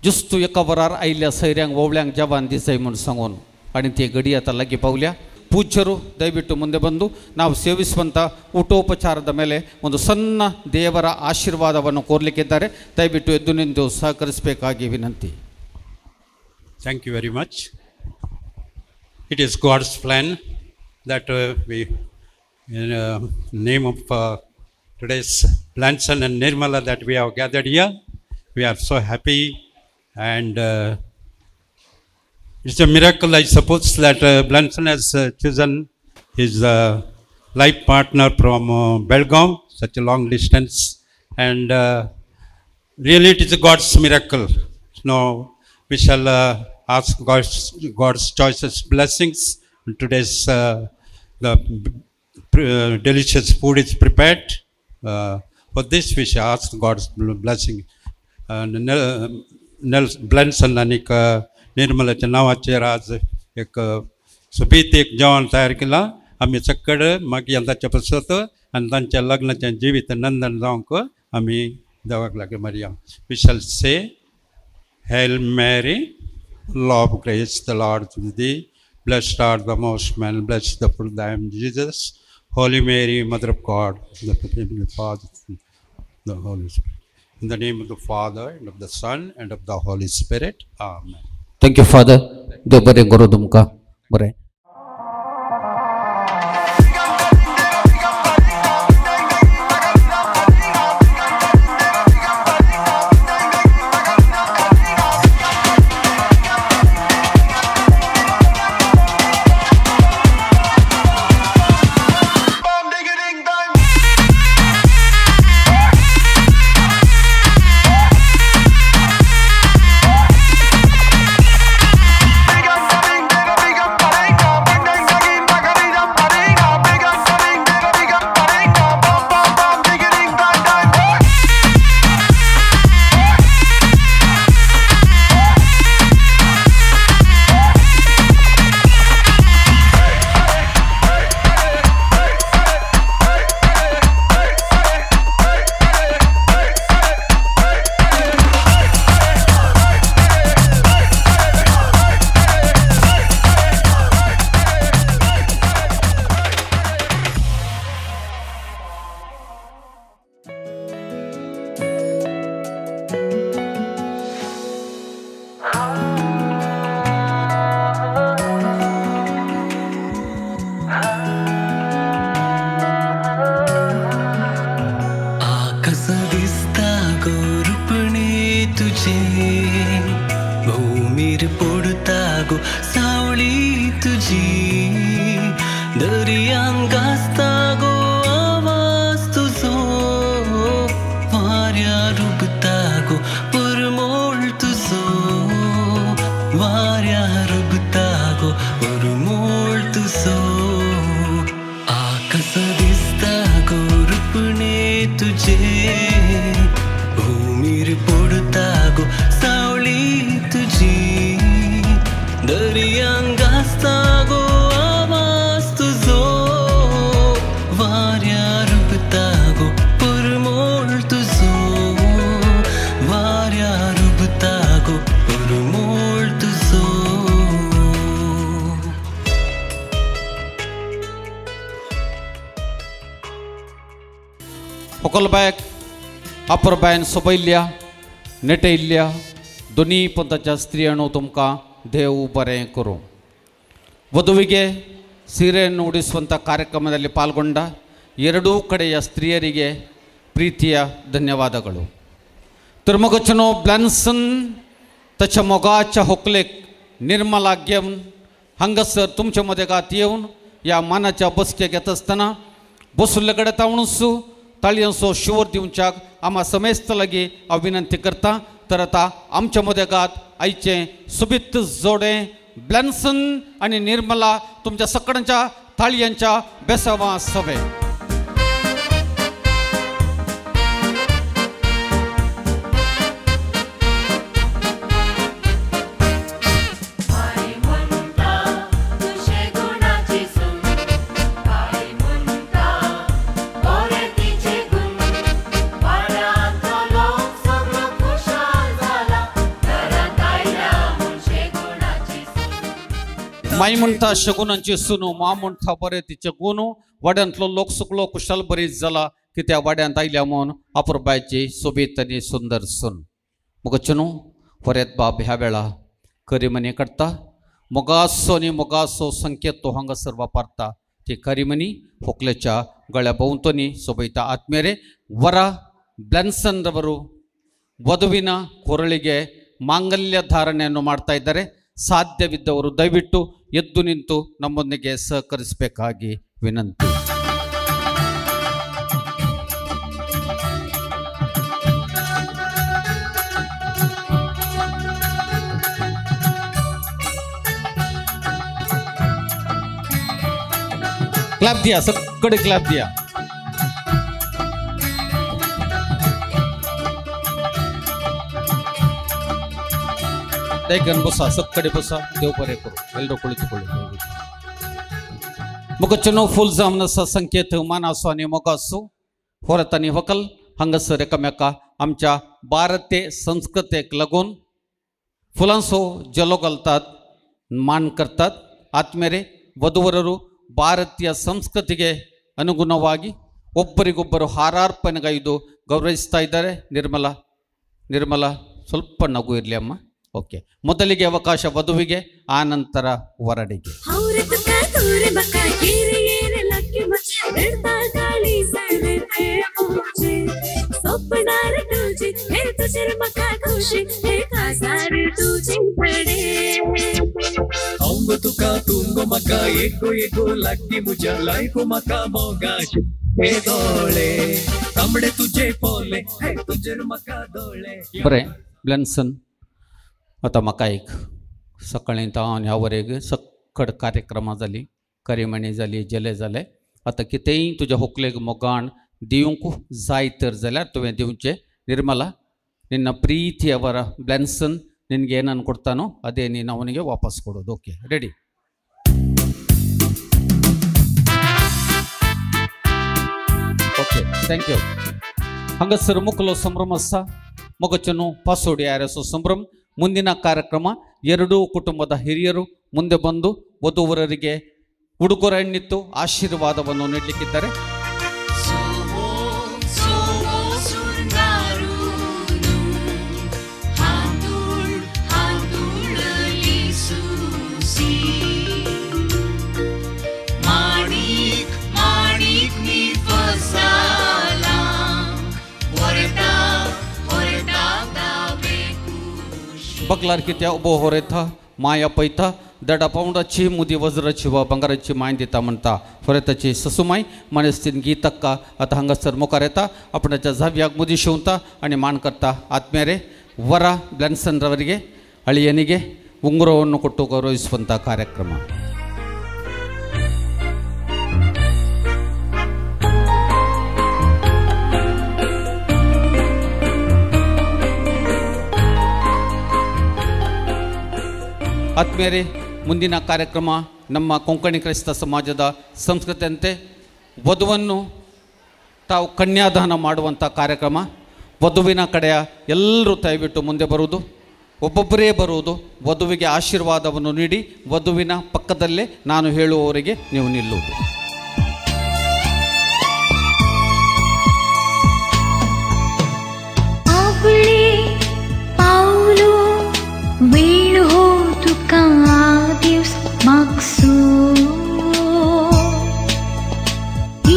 जुस्त एका वरार आयिल्ल्या सैऱ्यांक वोवळ्यांक जवान दिसय म्हूण सांगून आनी ती घडी आतां लागीं पावल्या ಪೂಜ್ಯರು ದಯವಿಟ್ಟು ಮುಂದೆ ಬಂದು ನಾವು ಸೇವಿಸುವಂಥ ಊಟೋಪಚಾರದ ಮೇಲೆ ಒಂದು ಸಣ್ಣ ದೇವರ ಆಶೀರ್ವಾದವನ್ನು ಕೋರಲಿಕ್ಕಿದ್ದಾರೆ ದಯವಿಟ್ಟು ಎದ್ದು ನಿಂತು ಸಹಕರಿಸಬೇಕಾಗಿ ವಿನಂತಿ. Thank you very much. It is God's plan that we, in name of today's Blanson and Nirmala, that we have gathered here. We are so happy, and it's a miracle, I suppose, that Blanson has chosen his life partner from Belgaum, such a long distance, and really it is a God's miracle. Now we shall ask God's choicest blessings. Today's the delicious food is prepared. For this we shall ask God's blessing. Blanson आणि निर्मलाच्या नावाचेर आज एक सोबीत एक जेवण तयार केलां आमी सगळे मग यंदाच्या पसत आनी तांच्या लग्नाचें जिवीत नंदन जावंक आमी देवाक लागीं मारया. वी शॅल से Hail Mary, full of grace, the Lord is with thee. Blessed art thou amongst men, blessed the fruit of thy womb, Jesus. Holy Mary, Mother of God, the Father, the Holy Spirit. In the name of the Father, and of the Son, and of the Holy Spirit. Amen. Thank you, Father. देव बरें करूं तुमकां. बरें. होकलबायक अप्रबायन सोबयल्ल्या नेटयल्ल्या दोनी पंथाच्या स्त्रियांनो तुमकां देव बरें करूं. ವಧುವಿಗೆ ಸೀರೆಯನ್ನು ಉಡಿಸುವಂಥ ಕಾರ್ಯಕ್ರಮದಲ್ಲಿ ಪಾಲ್ಗೊಂಡ ಎರಡೂ ಕಡೆಯ ಸ್ತ್ರೀಯರಿಗೆ ಪ್ರೀತಿಯ ಧನ್ಯವಾದಗಳು. तुर्मगचनो ब्लॅन्सन त्याच्या मोगाच्या होकलेक निर्मला घेवन हांगासर तुमच्या मदेगात येवन या मानाच्या बसकेक येत आसतना बसुल्ले कडेन तावणूच ताळयांचो शिवर दिवच्याक आम्हा समेस्त लागीं हांव विनंती करता. तर आता आमच्या मदेगात आयचें सुबीत जोडें ब्लॅन्सन आणि निर्मला तुमच्या सगळ्यांच्या ताळयांच्या बेसावा सवे. माई म्हणटा शगुनांची सुनू मा म्हणटा बरें तिचे गुनू वाड्यांतलो लोक सुकलो कुशल बरीच जाला की त्या वाड्यांत आयल्या म्हूण अपुरबायची सोबीत आनी सुंदर सून मुगो वरेत बाब ह्या वेळा करिमणी काडटा मोगासो आनी मोगासो संकेत तो हांगासर वापरता ती करिमणी व्हंकलेच्या गळ्या भोंवतणी सोबयता आत्मेरे वरा ಬ್ಲೆನ್ಸನ್ ರವರು ವಧುವಿನ ಕೊರಳಿಗೆ ಮಾಂಗಲ್ಯ ಧಾರಣೆಯನ್ನು ಮಾಡ್ತಾ ಇದ್ದಾರೆ. ಸಾಧ್ಯವಿದ್ದವರು ದಯವಿಟ್ಟು ಎದ್ದು ನಿಂತು ನಮ್ಮೊಂದಿಗೆ ಸಹಕರಿಸಬೇಕಾಗಿ ವಿನಂತಿ. क्लैप दिया, सबकड़े क्लैप दिया. बसा सबकड़े बसा देव बरे करो एल्लो कुಳಿತುಕೊಳ್ಳಿ. मुगचनो फुल जामनसा संकेत मानासो आणि मोगासो होरतानी वकल हंगसर एकामेका आमच्या भारतीय संस्कृतेक लागून फुलांसो जलो घालतात मान करतात. आत्मेरे ವಧುವರರು ಭಾರತೀಯ ಸಂಸ್ಕೃತಿಗೆ ಅನುಗುಣವಾಗಿ ಒಬ್ಬರಿಗೊಬ್ಬರು ಹಾರಾರ್ಪಣೆಗೈದು ಗೌರವಿಸ್ತಾ ಇದ್ದಾರೆ. ನಿರ್ಮಲ ಸ್ವಲ್ಪ ನಗು ಇರಲಿ ಅಮ್ಮ. ಓಕೆ, ಮೊದಲಿಗೆ ಅವಕಾಶ ವಧುವಿಗೆ, ಆನಂತರ ವರಡಿಗೆ. तुका तुंगो मका एको एको लक्की मुझा लाइको मका मोगाश हे दोळे तांबडे तुझे पोले हे तुझे मका दोळे. बरे ब्लेन्सन आता म्हाका एक सकाळी तावन ह्या वरेग सक्कड कार्यक्रमां जाली, करिमणी जाली, जेले जाले. आतां कितेंय तुज्या व्हंकलेक मोगाण दिवंक जाय तर जाल्यार तुवें दिवचें. ನಿರ್ಮಲಾ, ನಿನ್ನ ಪ್ರೀತಿಯವರ ಬ್ಲೆನ್ಸನ್ ನಿನಗೆ ಏನನ್ನು ಕೊಡ್ತಾನೋ ಅದೇ ನೀನು ಅವನಿಗೆ ವಾಪಸ್ ಕೊಡೋದು. Okay, ready? Okay, thank you. ಹಂಗಸರು ಮುಕ್ಕಲು ಸಂಭ್ರಮಸ್ಸ ಮೊಗಚನು ಪಾಸೋಡಿ ಆರಸೋ ಸಂಭ್ರಮ. ಮುಂದಿನ ಕಾರ್ಯಕ್ರಮ ಎರಡೂ ಕುಟುಂಬದ ಹಿರಿಯರು ಮುಂದೆ ಬಂದು ವಧುವರರಿಗೆ ಉಡುಗೊರೆಯನ್ನಿತ್ತು ಆಶೀರ್ವಾದವನ್ನು ನೀಡಲಿಕ್ಕಿದ್ದಾರೆ. बगलार कित्या उबो होरेथा माया पैथा दडा पाऊंडाची मुदी वज्राची व बंगाराची माय दिता म्हणता होरेताची ससुमाई मनस्तीन गीतक्क आता हंगसर मुखार येता. आपणाच्या झाव्याक मुदी शिवता आणि मान करता. ಆತ್ಮೀಯರೇ, ವರ ಬ್ಲೆನ್ಸನ್ ರವರಿಗೆ ಅಳಿಯನಿಗೆ ಉಂಗುರವನ್ನು ಕೊಟ್ಟು ಗೌರವಿಸುವಂಥ ಕಾರ್ಯಕ್ರಮ. ಆತ್ಮೀಯರೇ, ಮುಂದಿನ ಕಾರ್ಯಕ್ರಮ ನಮ್ಮ ಕೊಂಕಣಿ ಕ್ರೈಸ್ತ ಸಮಾಜದ ಸಂಸ್ಕೃತಿಯಂತೆ ವಧುವನ್ನು ತಾವು ಕನ್ಯಾದಾನ ಮಾಡುವಂಥ ಕಾರ್ಯಕ್ರಮ. ವಧುವಿನ ಕಡೆಯ ಎಲ್ಲರೂ ದಯವಿಟ್ಟು ಮುಂದೆ ಬರುವುದು, ಒಬ್ಬೊಬ್ಬರೇ ಬರುವುದು. ವಧುವಿಗೆ ಆಶೀರ್ವಾದವನ್ನು ನೀಡಿ ವಧುವಿನ ಪಕ್ಕದಲ್ಲೇ ನಾನು ಹೇಳುವವರಿಗೆ ನೀವು ನಿಲ್ಲುವುದು.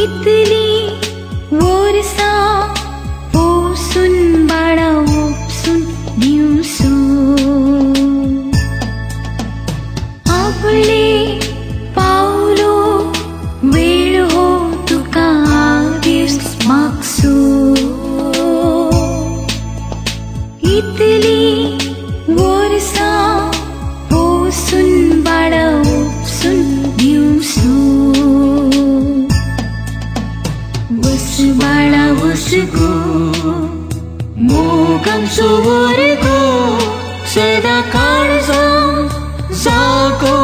इतनी वर्षा पोसून बाळा उपसून दिवसू आपले पावलो वेळ हो तुका दिवस मागसू. इतली वर्षा पोसून बाळा उपसून दिवसू बाळा वसगो मोगम सोवरगो सदा काळजा जागो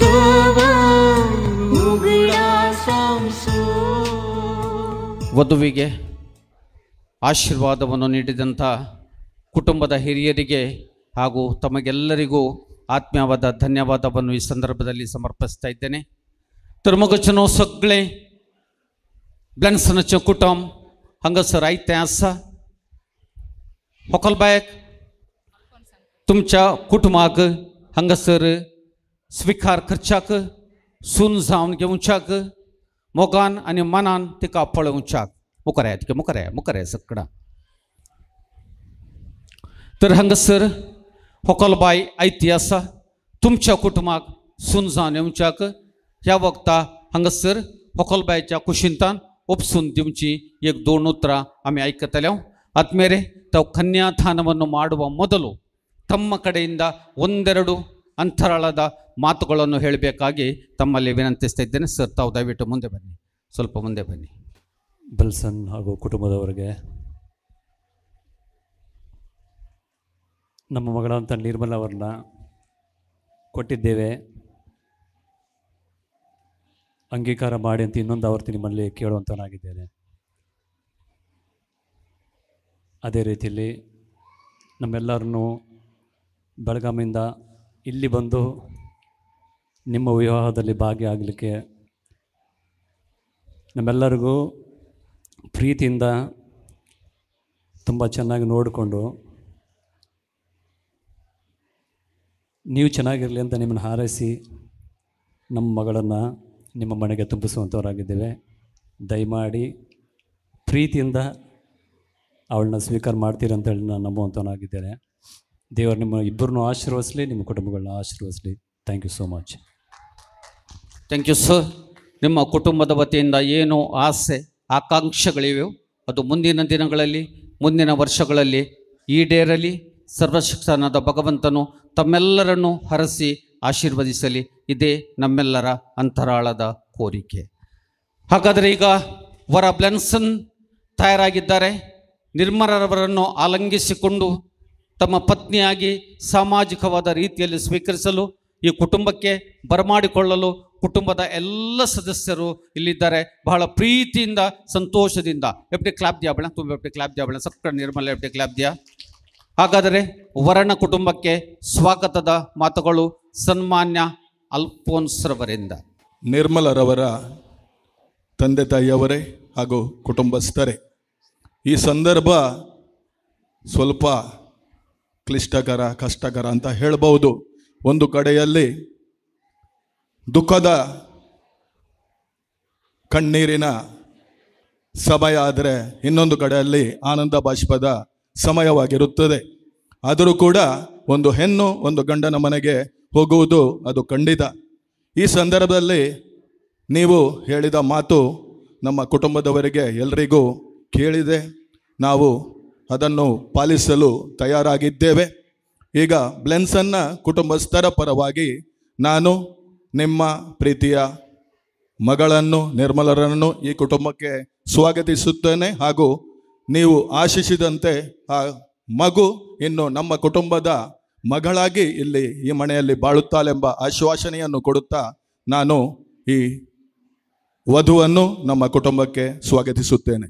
देव उगडा सांसो. ವಧುವಿಗೆ ಆಶೀರ್ವಾದವನ್ನು ನೀಡಿದಂಥ ಕುಟುಂಬದ ಹಿರಿಯರಿಗೆ ಹಾಗೂ ತಮಗೆಲ್ಲರಿಗೂ ಆತ್ಮೀಯವಾದ ಧನ್ಯವಾದವನ್ನು ಈ ಸಂದರ್ಭದಲ್ಲಿ ಸಮರ್ಪಿಸ್ತಾ ಇದ್ದೇನೆ. तरमुगचनो सगळे ब्लॅन्सनचे कुटुंब हांगासर आयते आसा. होकलबायक तुमच्या कुटुंबाक हांगासर स्विकार करच्याक, सून जावन घेवच्याक, मोगान आनी मनान तिका पळोवच्याक मुखार तिका मुखार सगळा. तर हांगासर होकलबाय आयती आसा. तुमच्या कुटुंबाक सून जावन येवच्याक ह्या वक्ता हांगासर होकलबायच्या कुशींतान ಒಪ್ಪಿಸುನ್ ದಿವಂಚಿ एक 2 ಉತ್ತರ ಆಮೆ ಐಕತಲೆವು. ಆತ್ಮೇರೆ ತಾವು ಕನ್ಯಾದಾನವನ್ನು ಮಾಡುವ ಮೊದಲು ತಮ್ಮ ಕಡೆಯಿಂದ ಒಂದೆರಡು ಅಂತರಾಳದ ಮಾತುಗಳನ್ನು ಹೇಳಬೇಕಾಗಿ ತಮ್ಮಲ್ಲಿ ವಿನಂತಿಸ್ತಾ ಇದ್ದೇನೆ. ಸರ್, ತಾವು ದಯವಿಟ್ಟು ಮುಂದೆ ಬನ್ನಿ, ಸ್ವಲ್ಪ ಮುಂದೆ ಬನ್ನಿ. ಬೆಲ್ಸನ್ ಹಾಗೂ ಕುಟುಂಬದವರಿಗೆ, ನಮ್ಮ ಮಗಳಂತ ನಿರ್ಮಲ ಅವ್ರನ್ನ ಕೊಟ್ಟಿದ್ದೇವೆ, ಅಂಗೀಕಾರ ಮಾಡಿ ಅಂತ ಇನ್ನೊಂದು ಆವರ್ತಿ ನಿಮ್ಮಲ್ಲಿ ಕೇಳುವಂತನಾಗಿದ್ದೇನೆ. ಅದೇ ರೀತಿಯಲ್ಲಿ ನಮ್ಮೆಲ್ಲರನ್ನು ಬೆಳಗಾವಿಯಿಂದ ಇಲ್ಲಿ ಬಂದು ನಿಮ್ಮ ವಿವಾಹದಲ್ಲಿ ಭಾಗಿಯಾಗಲಿಕ್ಕೆ ನಮ್ಮೆಲ್ಲರಿಗೂ ಪ್ರೀತಿಯಿಂದ ತುಂಬ ಚೆನ್ನಾಗಿ ನೋಡಿಕೊಂಡು ನೀವು ಚೆನ್ನಾಗಿರಲಿ ಅಂತ ನಿಮ್ಮನ್ನು ಹಾರೈಸಿ ನಮ್ಮ ಮಗಳನ್ನು ನಿಮ್ಮ ಮನೆಗೆ ತುಂಬಿಸುವಂಥವರಾಗಿದ್ದೇವೆ. ದಯಮಾಡಿ ಪ್ರೀತಿಯಿಂದ ಅವಳನ್ನ ಸ್ವೀಕಾರ ಮಾಡ್ತೀರಿ ಅಂತೇಳಿ ನಾನು ನಂಬುವಂಥವನಾಗಿದ್ದೇನೆ. ದೇವರು ನಿಮ್ಮ ಇಬ್ಬರನ್ನೂ ಆಶೀರ್ವದಿಸಲಿ, ನಿಮ್ಮ ಕುಟುಂಬಗಳನ್ನ ಆಶೀರ್ವದಿಸಲಿ. Thank you so much. Thank you sir. ನಿಮ್ಮ ಕುಟುಂಬದ ವತಿಯಿಂದ ಏನು ಆಸೆ ಆಕಾಂಕ್ಷೆಗಳಿವೆಯೋ ಅದು ಮುಂದಿನ ದಿನಗಳಲ್ಲಿ, ಮುಂದಿನ ವರ್ಷಗಳಲ್ಲಿ ಈಡೇರಲಿ. ಸರ್ವಶಕ್ತನಾದ ಭಗವಂತನು ತಮ್ಮೆಲ್ಲರನ್ನು ಹರಸಿ ಆಶೀರ್ವದಿಸಲಿ. ಇದೇ ನಮ್ಮೆಲ್ಲರ ಅಂತರಾಳದ ಕೋರಿಕೆ. ಹಾಗಾದರೆ ಈಗ ವರ ಬ್ಲೆನ್ಸನ್ ತಯಾರಾಗಿದ್ದಾರೆ. ನಿರ್ಮಲರವರನ್ನು ಆಲಂಗಿಸಿಕೊಂಡು ತಮ್ಮ ಪತ್ನಿಯಾಗಿ ಸಾಮಾಜಿಕವಾದ ರೀತಿಯಲ್ಲಿ ಸ್ವೀಕರಿಸಲು, ಈ ಕುಟುಂಬಕ್ಕೆ ಬರಮಾಡಿಕೊಳ್ಳಲು ಕುಟುಂಬದ ಎಲ್ಲ ಸದಸ್ಯರು ಇಲ್ಲಿದ್ದಾರೆ. ಬಹಳ ಪ್ರೀತಿಯಿಂದ, ಸಂತೋಷದಿಂದ ಎಪ್ಟಿ ಕ್ಲಾಪ್ ದಿಯಾ ಬೇಡ, ತುಂಬ ಎಪ್ಟಿ ಕ್ಲಾಪ್ ದಿಯಾ ಬೇಡ, ಸಕ್ಕರೆ ನಿರ್ಮಲ ಎಪ್ಟಿ ಕ್ಲಾಪ್ ದಿಯಾ. ಹಾಗಾದರೆ ವರನ ಕುಟುಂಬಕ್ಕೆ ಸ್ವಾಗತದ ಮಾತುಗಳು ಸನ್ಮಾನ್ಯ ಅಲ್ಫೋನ್ಸ್ರವರಿಂದ. ನಿರ್ಮಲರವರ ತಂದೆ ತಾಯಿಯವರೇ ಹಾಗೂ ಕುಟುಂಬಸ್ಥರೇ, ಈ ಸಂದರ್ಭ ಸ್ವಲ್ಪ ಕ್ಲಿಷ್ಟಕರ, ಕಷ್ಟಕರ ಅಂತ ಹೇಳಬಹುದು. ಒಂದು ಕಡೆಯಲ್ಲಿ ದುಃಖದ ಕಣ್ಣೀರಿನ ಸಮಯ ಆದರೆ ಇನ್ನೊಂದು ಕಡೆಯಲ್ಲಿ ಆನಂದ ಬಾಷ್ಪದ ಸಮಯವಾಗಿರುತ್ತದೆ. ಆದರೂ ಕೂಡ ಒಂದು ಹೆಣ್ಣು ಒಂದು ಗಂಡನ ಮನೆಗೆ ಹೋಗುವುದು ಅದು ಖಂಡಿತ. ಈ ಸಂದರ್ಭದಲ್ಲಿ ನೀವು ಹೇಳಿದ ಮಾತು ನಮ್ಮ ಕುಟುಂಬದವರಿಗೆ ಎಲ್ರಿಗೂ ಕೇಳಿದೆ. ನಾವು ಅದನ್ನು ಪಾಲಿಸಲು ತಯಾರಾಗಿದ್ದೇವೆ. ಈಗ ಬ್ಲೆನ್ಸನ್ನ ಕುಟುಂಬಸ್ಥರ ಪರವಾಗಿ ನಾನು ನಿಮ್ಮ ಪ್ರೀತಿಯ ಮಗಳನ್ನು ನಿರ್ಮಲರನ್ನು ಈ ಕುಟುಂಬಕ್ಕೆ ಸ್ವಾಗತಿಸುತ್ತೇನೆ. ಹಾಗೂ ನೀವು ಆಶಿಸಿದಂತೆ ಆ ಮಗು ಇನ್ನು ನಮ್ಮ ಕುಟುಂಬದ ಮಗಳಾಗಿ ಇಲ್ಲಿ ಈ ಮನೆಯಲ್ಲಿ ಬಾಳುತ್ತಾಳೆಂಬ ಆಶ್ವಾಸನೆಯನ್ನು ಕೊಡುತ್ತಾ ನಾನು ಈ ವಧುವನ್ನು ನಮ್ಮ ಕುಟುಂಬಕ್ಕೆ ಸ್ವಾಗತಿಸುತ್ತೇನೆ.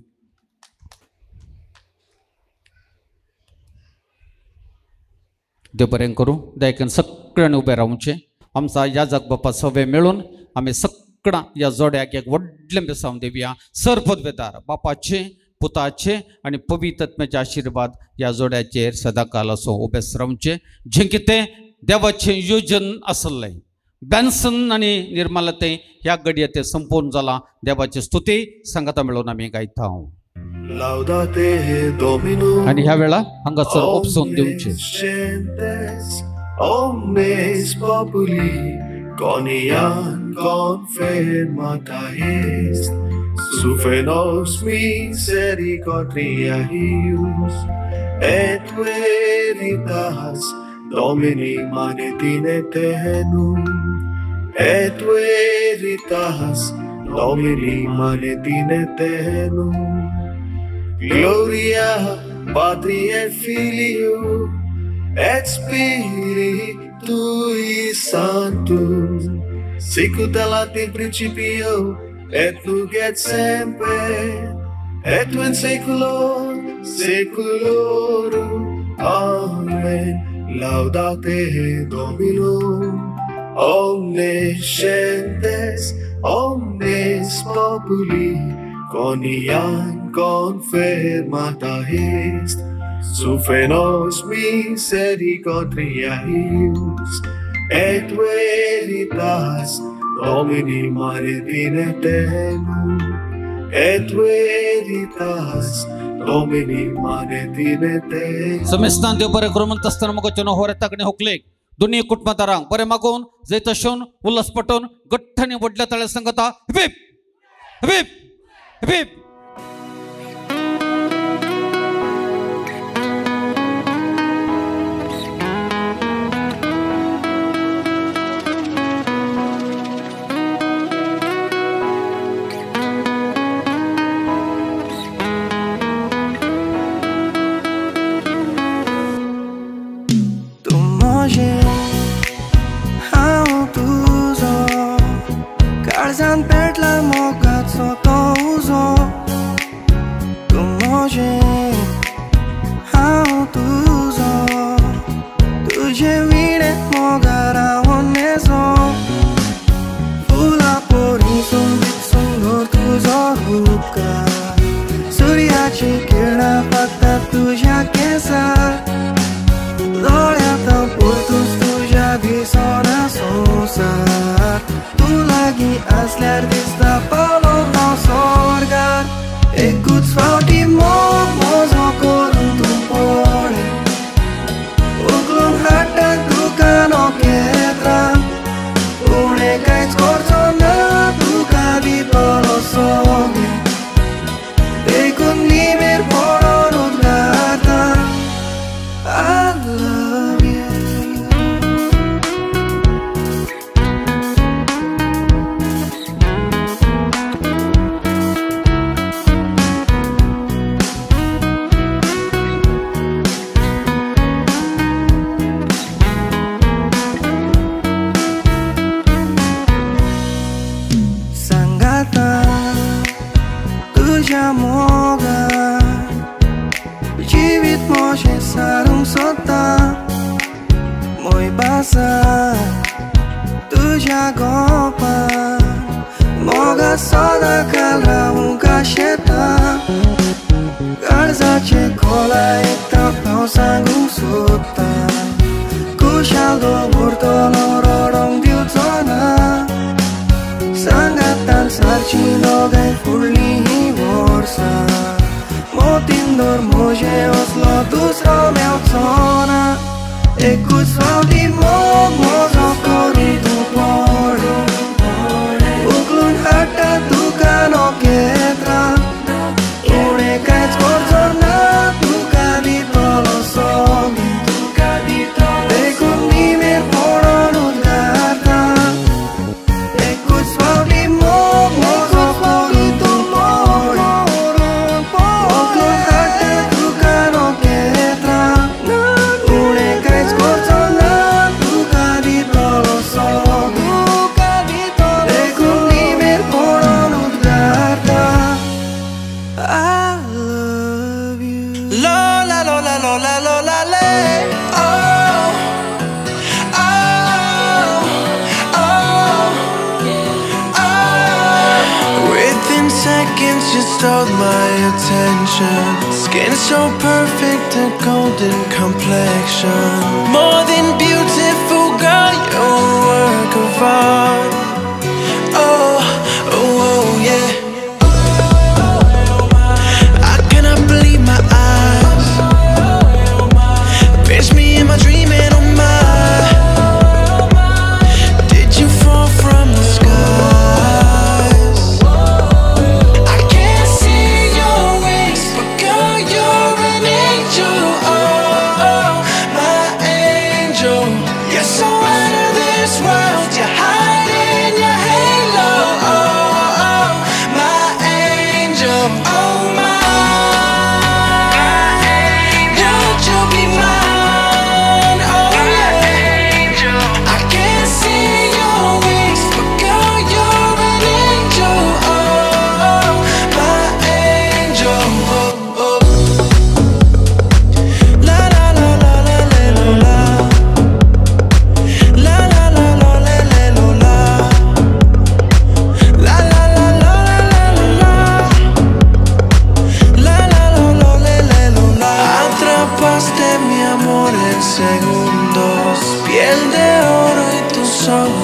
देव बरें करूं. दयेन सगळ्यांनी उबे रावचे. आमचा या जाग बापा सगळे मिळून आम्ही सगळ्या या जोड्याक एक व्हडलें बेसांव देवया. सर पदवेदार बापाचे, पुताचे आणि पवित्रत्म्याचे आशीर्वाद या जोड्याचेर सदाकाल असो उबेच रावचे. जें कितें देवाचें योजन आसलें ब्लॅन्सन आणि निर्मलते ह्या घडये ते संपूर्ण जाला. देवाची स्तुती संगता मिळून आम्ही गायता. आणि ह्या वेळा हांगासर उपसून दिवचे. Omnes populi conian confirmata est, sufenos misericordia eius, et veritas Domini manetin eternum, et veritas Domini manetin eternum. Gloria Patri et Filio et Spiritui Sanctus, sicut erat in principio et nunc et semper et in saeculorum saeculorum. Amen. Laudate Domino, omniscientes, omnis populi, coniam confirmata est, sufenos misericordia eius, et veritas Domini maret in aeternum, et veritas Domini maret in aeternum. समेस्तान देव बरे करून म्हणत असताना मग चनो होरे ताकणे हुकले दुनिया कुटुंबातारांग बरे मागून जै तशोन उल्हास पटोन गठ्ठाने वडल्या तळे संगता hip hip hip Karzan petla mogat so to uzo tu moje how tu uzo tuje vire mogara oneso fula pori sundor tuzo hupka suryaची किरणा फक्त तुझ्या केसात डोळ्यात पुरतूच तुझ्या दिसना संसार तू लागी असल्यार दिसता पावलो हांव स्वर्गार एकूच फावटी मोग मोजो करून तूं पळय उगलून हाडटा दुकानो केत्रां उणें कांयच करचो ना तुका दितलो सोगें देखून निमेर पडोन उगडाता I love you. Sangata तुझ्या मोगान जीवित मोशें सारूंक सोदता मोय बासा तुझ्या गोपान मोगान सदां काल रावूंक शेता काळजाचे खोला एकता हांव सांगूंक सोदता कुशाल दवरतलो रडोंक दिवचो ना सांगातान सारची दोगांय फुडलीं हीं वर्सां मोतींदोर मोजे असलो दुसरो मेवचो ना एकूच फावटी मोग मोजो करून तूं पळय उगलून हाडटा दुकानो केत्रां उणें कांयच करचो ना तुका दितलो सोगें देखून निमेर पडोन उद्गारता एकूच फावटी मोग मोजो करून तूं पळय You stole my attention. Skin so perfect, a golden complexion. More than beautiful, girl, you're a work of art. Oh, oh, oh, yeah. I cannot believe my eyes. Pinch me in my dream and oh my. Did you fall from the sky? You're so out of this world, you're hiding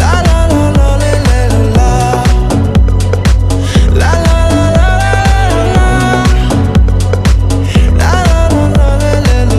La la la la la la la. La la la la la la. La la la la la la.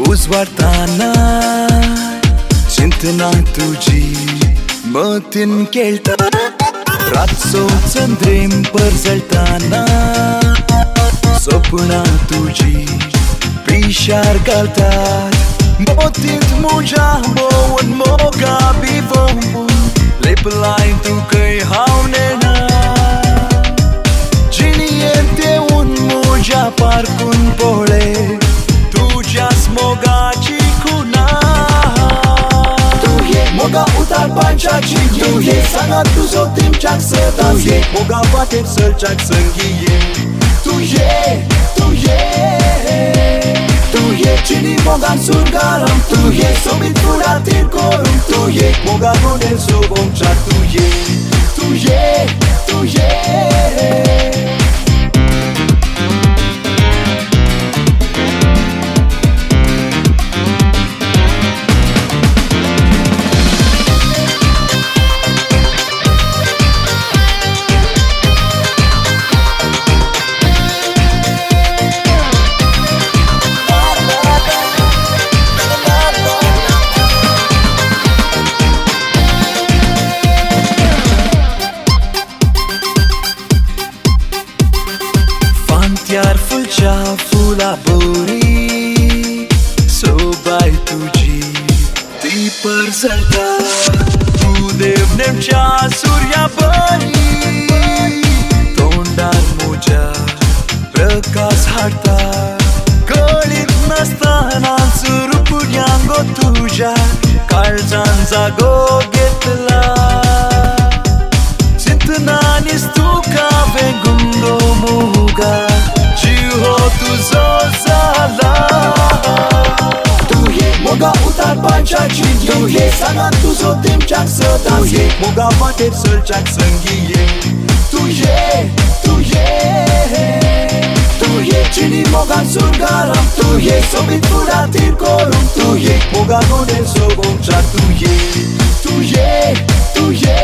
उजवाडताना चिंतना तुझी मतीन केळटा रातचो चंद्रेम परजळताना सपना तुझी पिशार घालतात मोतींत मुजा मोवन मोगा बिवोवन लेपलाय तुकय हांव नेना जिणयेन देऊन मुजा पारकून पळय तुझ्याच मोगाची खुना तू ये मोगा उतार पांचाची तू ये सांगा तुझो दिमच्याक सदां तू ये मोगा वाटेर सरच्याक संगी ये तू ये तू ये तू ये चिनी मोगान सुरगारम तू ये सोबीत फुडातीर करून तू ये मोगा गोडेर सोबोंगच्याक तू ये तू ये तू ये Fantiar fulcia fula bori sobai tuji ti परसळता तू देव नेमच्या सूर्या बरी तोंडार मुजा प्रकाश हाडता कळीत नसताना सुरपुण्यांगो तुझ्या काळजान जागो घेतला चिंतनानीस तुका वेगुंगो मुगा जीव हो तुझो जाला तू ये मोगा उतार पांचाची तू ये सांगा तुझो दिमच्याक सदां तू ये मोगा वाटेर सरच्याक संगी ये तू ये तू ये तू ये चिनी मोगान सुरगारम तू ये सोबीत फुडातीर करून तू ये मोगा गोडेर सोबोंगच्याक तू ये तू ये तू ये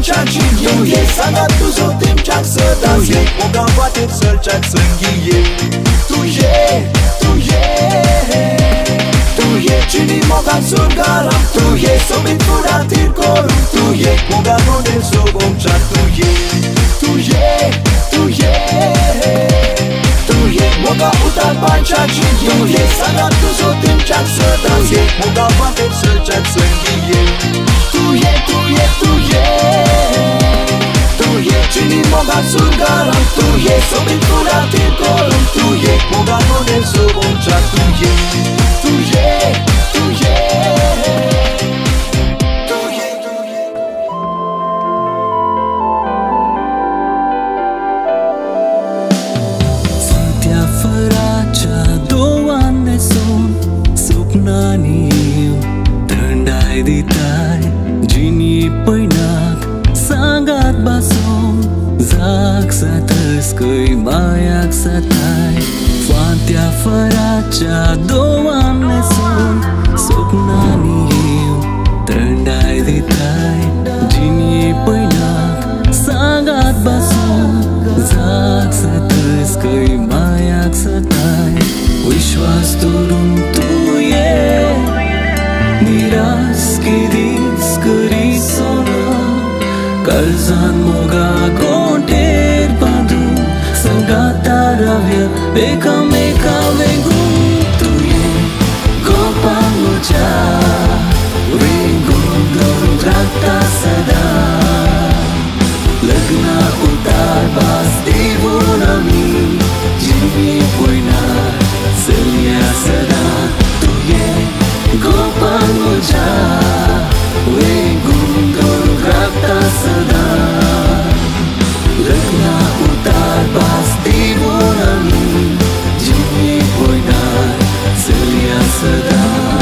banchaci Tu e sangat tu zotim chak sedang Tu e moga batit sel chak sengiye Tu e chini moga surgaram Tu e sobit furatir korum Tu e moga model sobom chak Tu e moga utar banchaci Tu e sangat tu zotim chak sedang Tu e moga batit sel chak sengiye Tu e chini moga surgaram Tu e sobit furatir korum Tu e moga model sobom chak Mayak satay Fantia faracha doan neson Sokna niyem Tandai ditay Jini painak Sangat bason Zak satas kay mayak satay Vishwas turun tuye Niras kidis kari sona Karzan moga konter bandu Sangataravya Eka vengu Tu ye Gopal moja Vengu doru trakta sada Lagna utar bas divunami Jimi poina Selya sada Tu ye Gopal moja Vengu doru trakta sada Lagna utar bas divunami Jimi poina Selya sada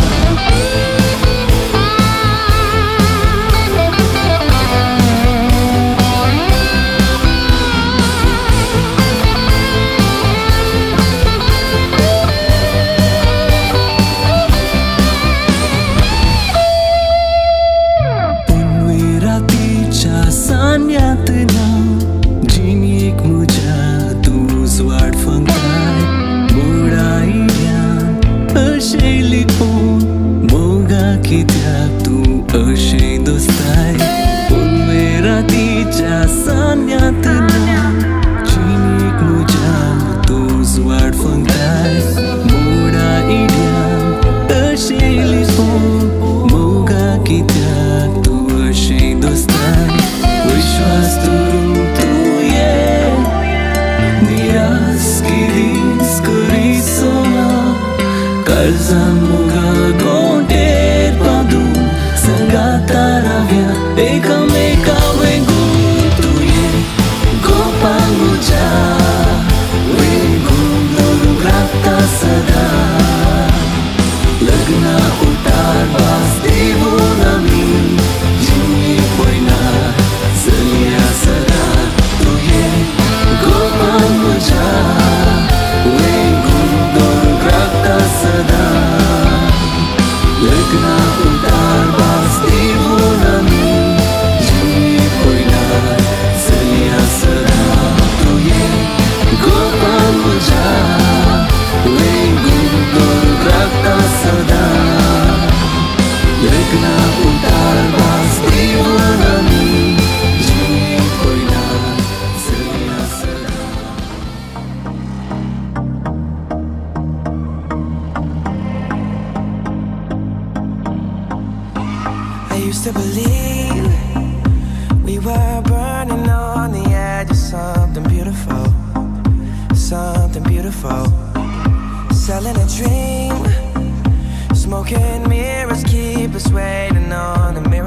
Selling a dream, smoking mirrors keep us waiting on a mirror.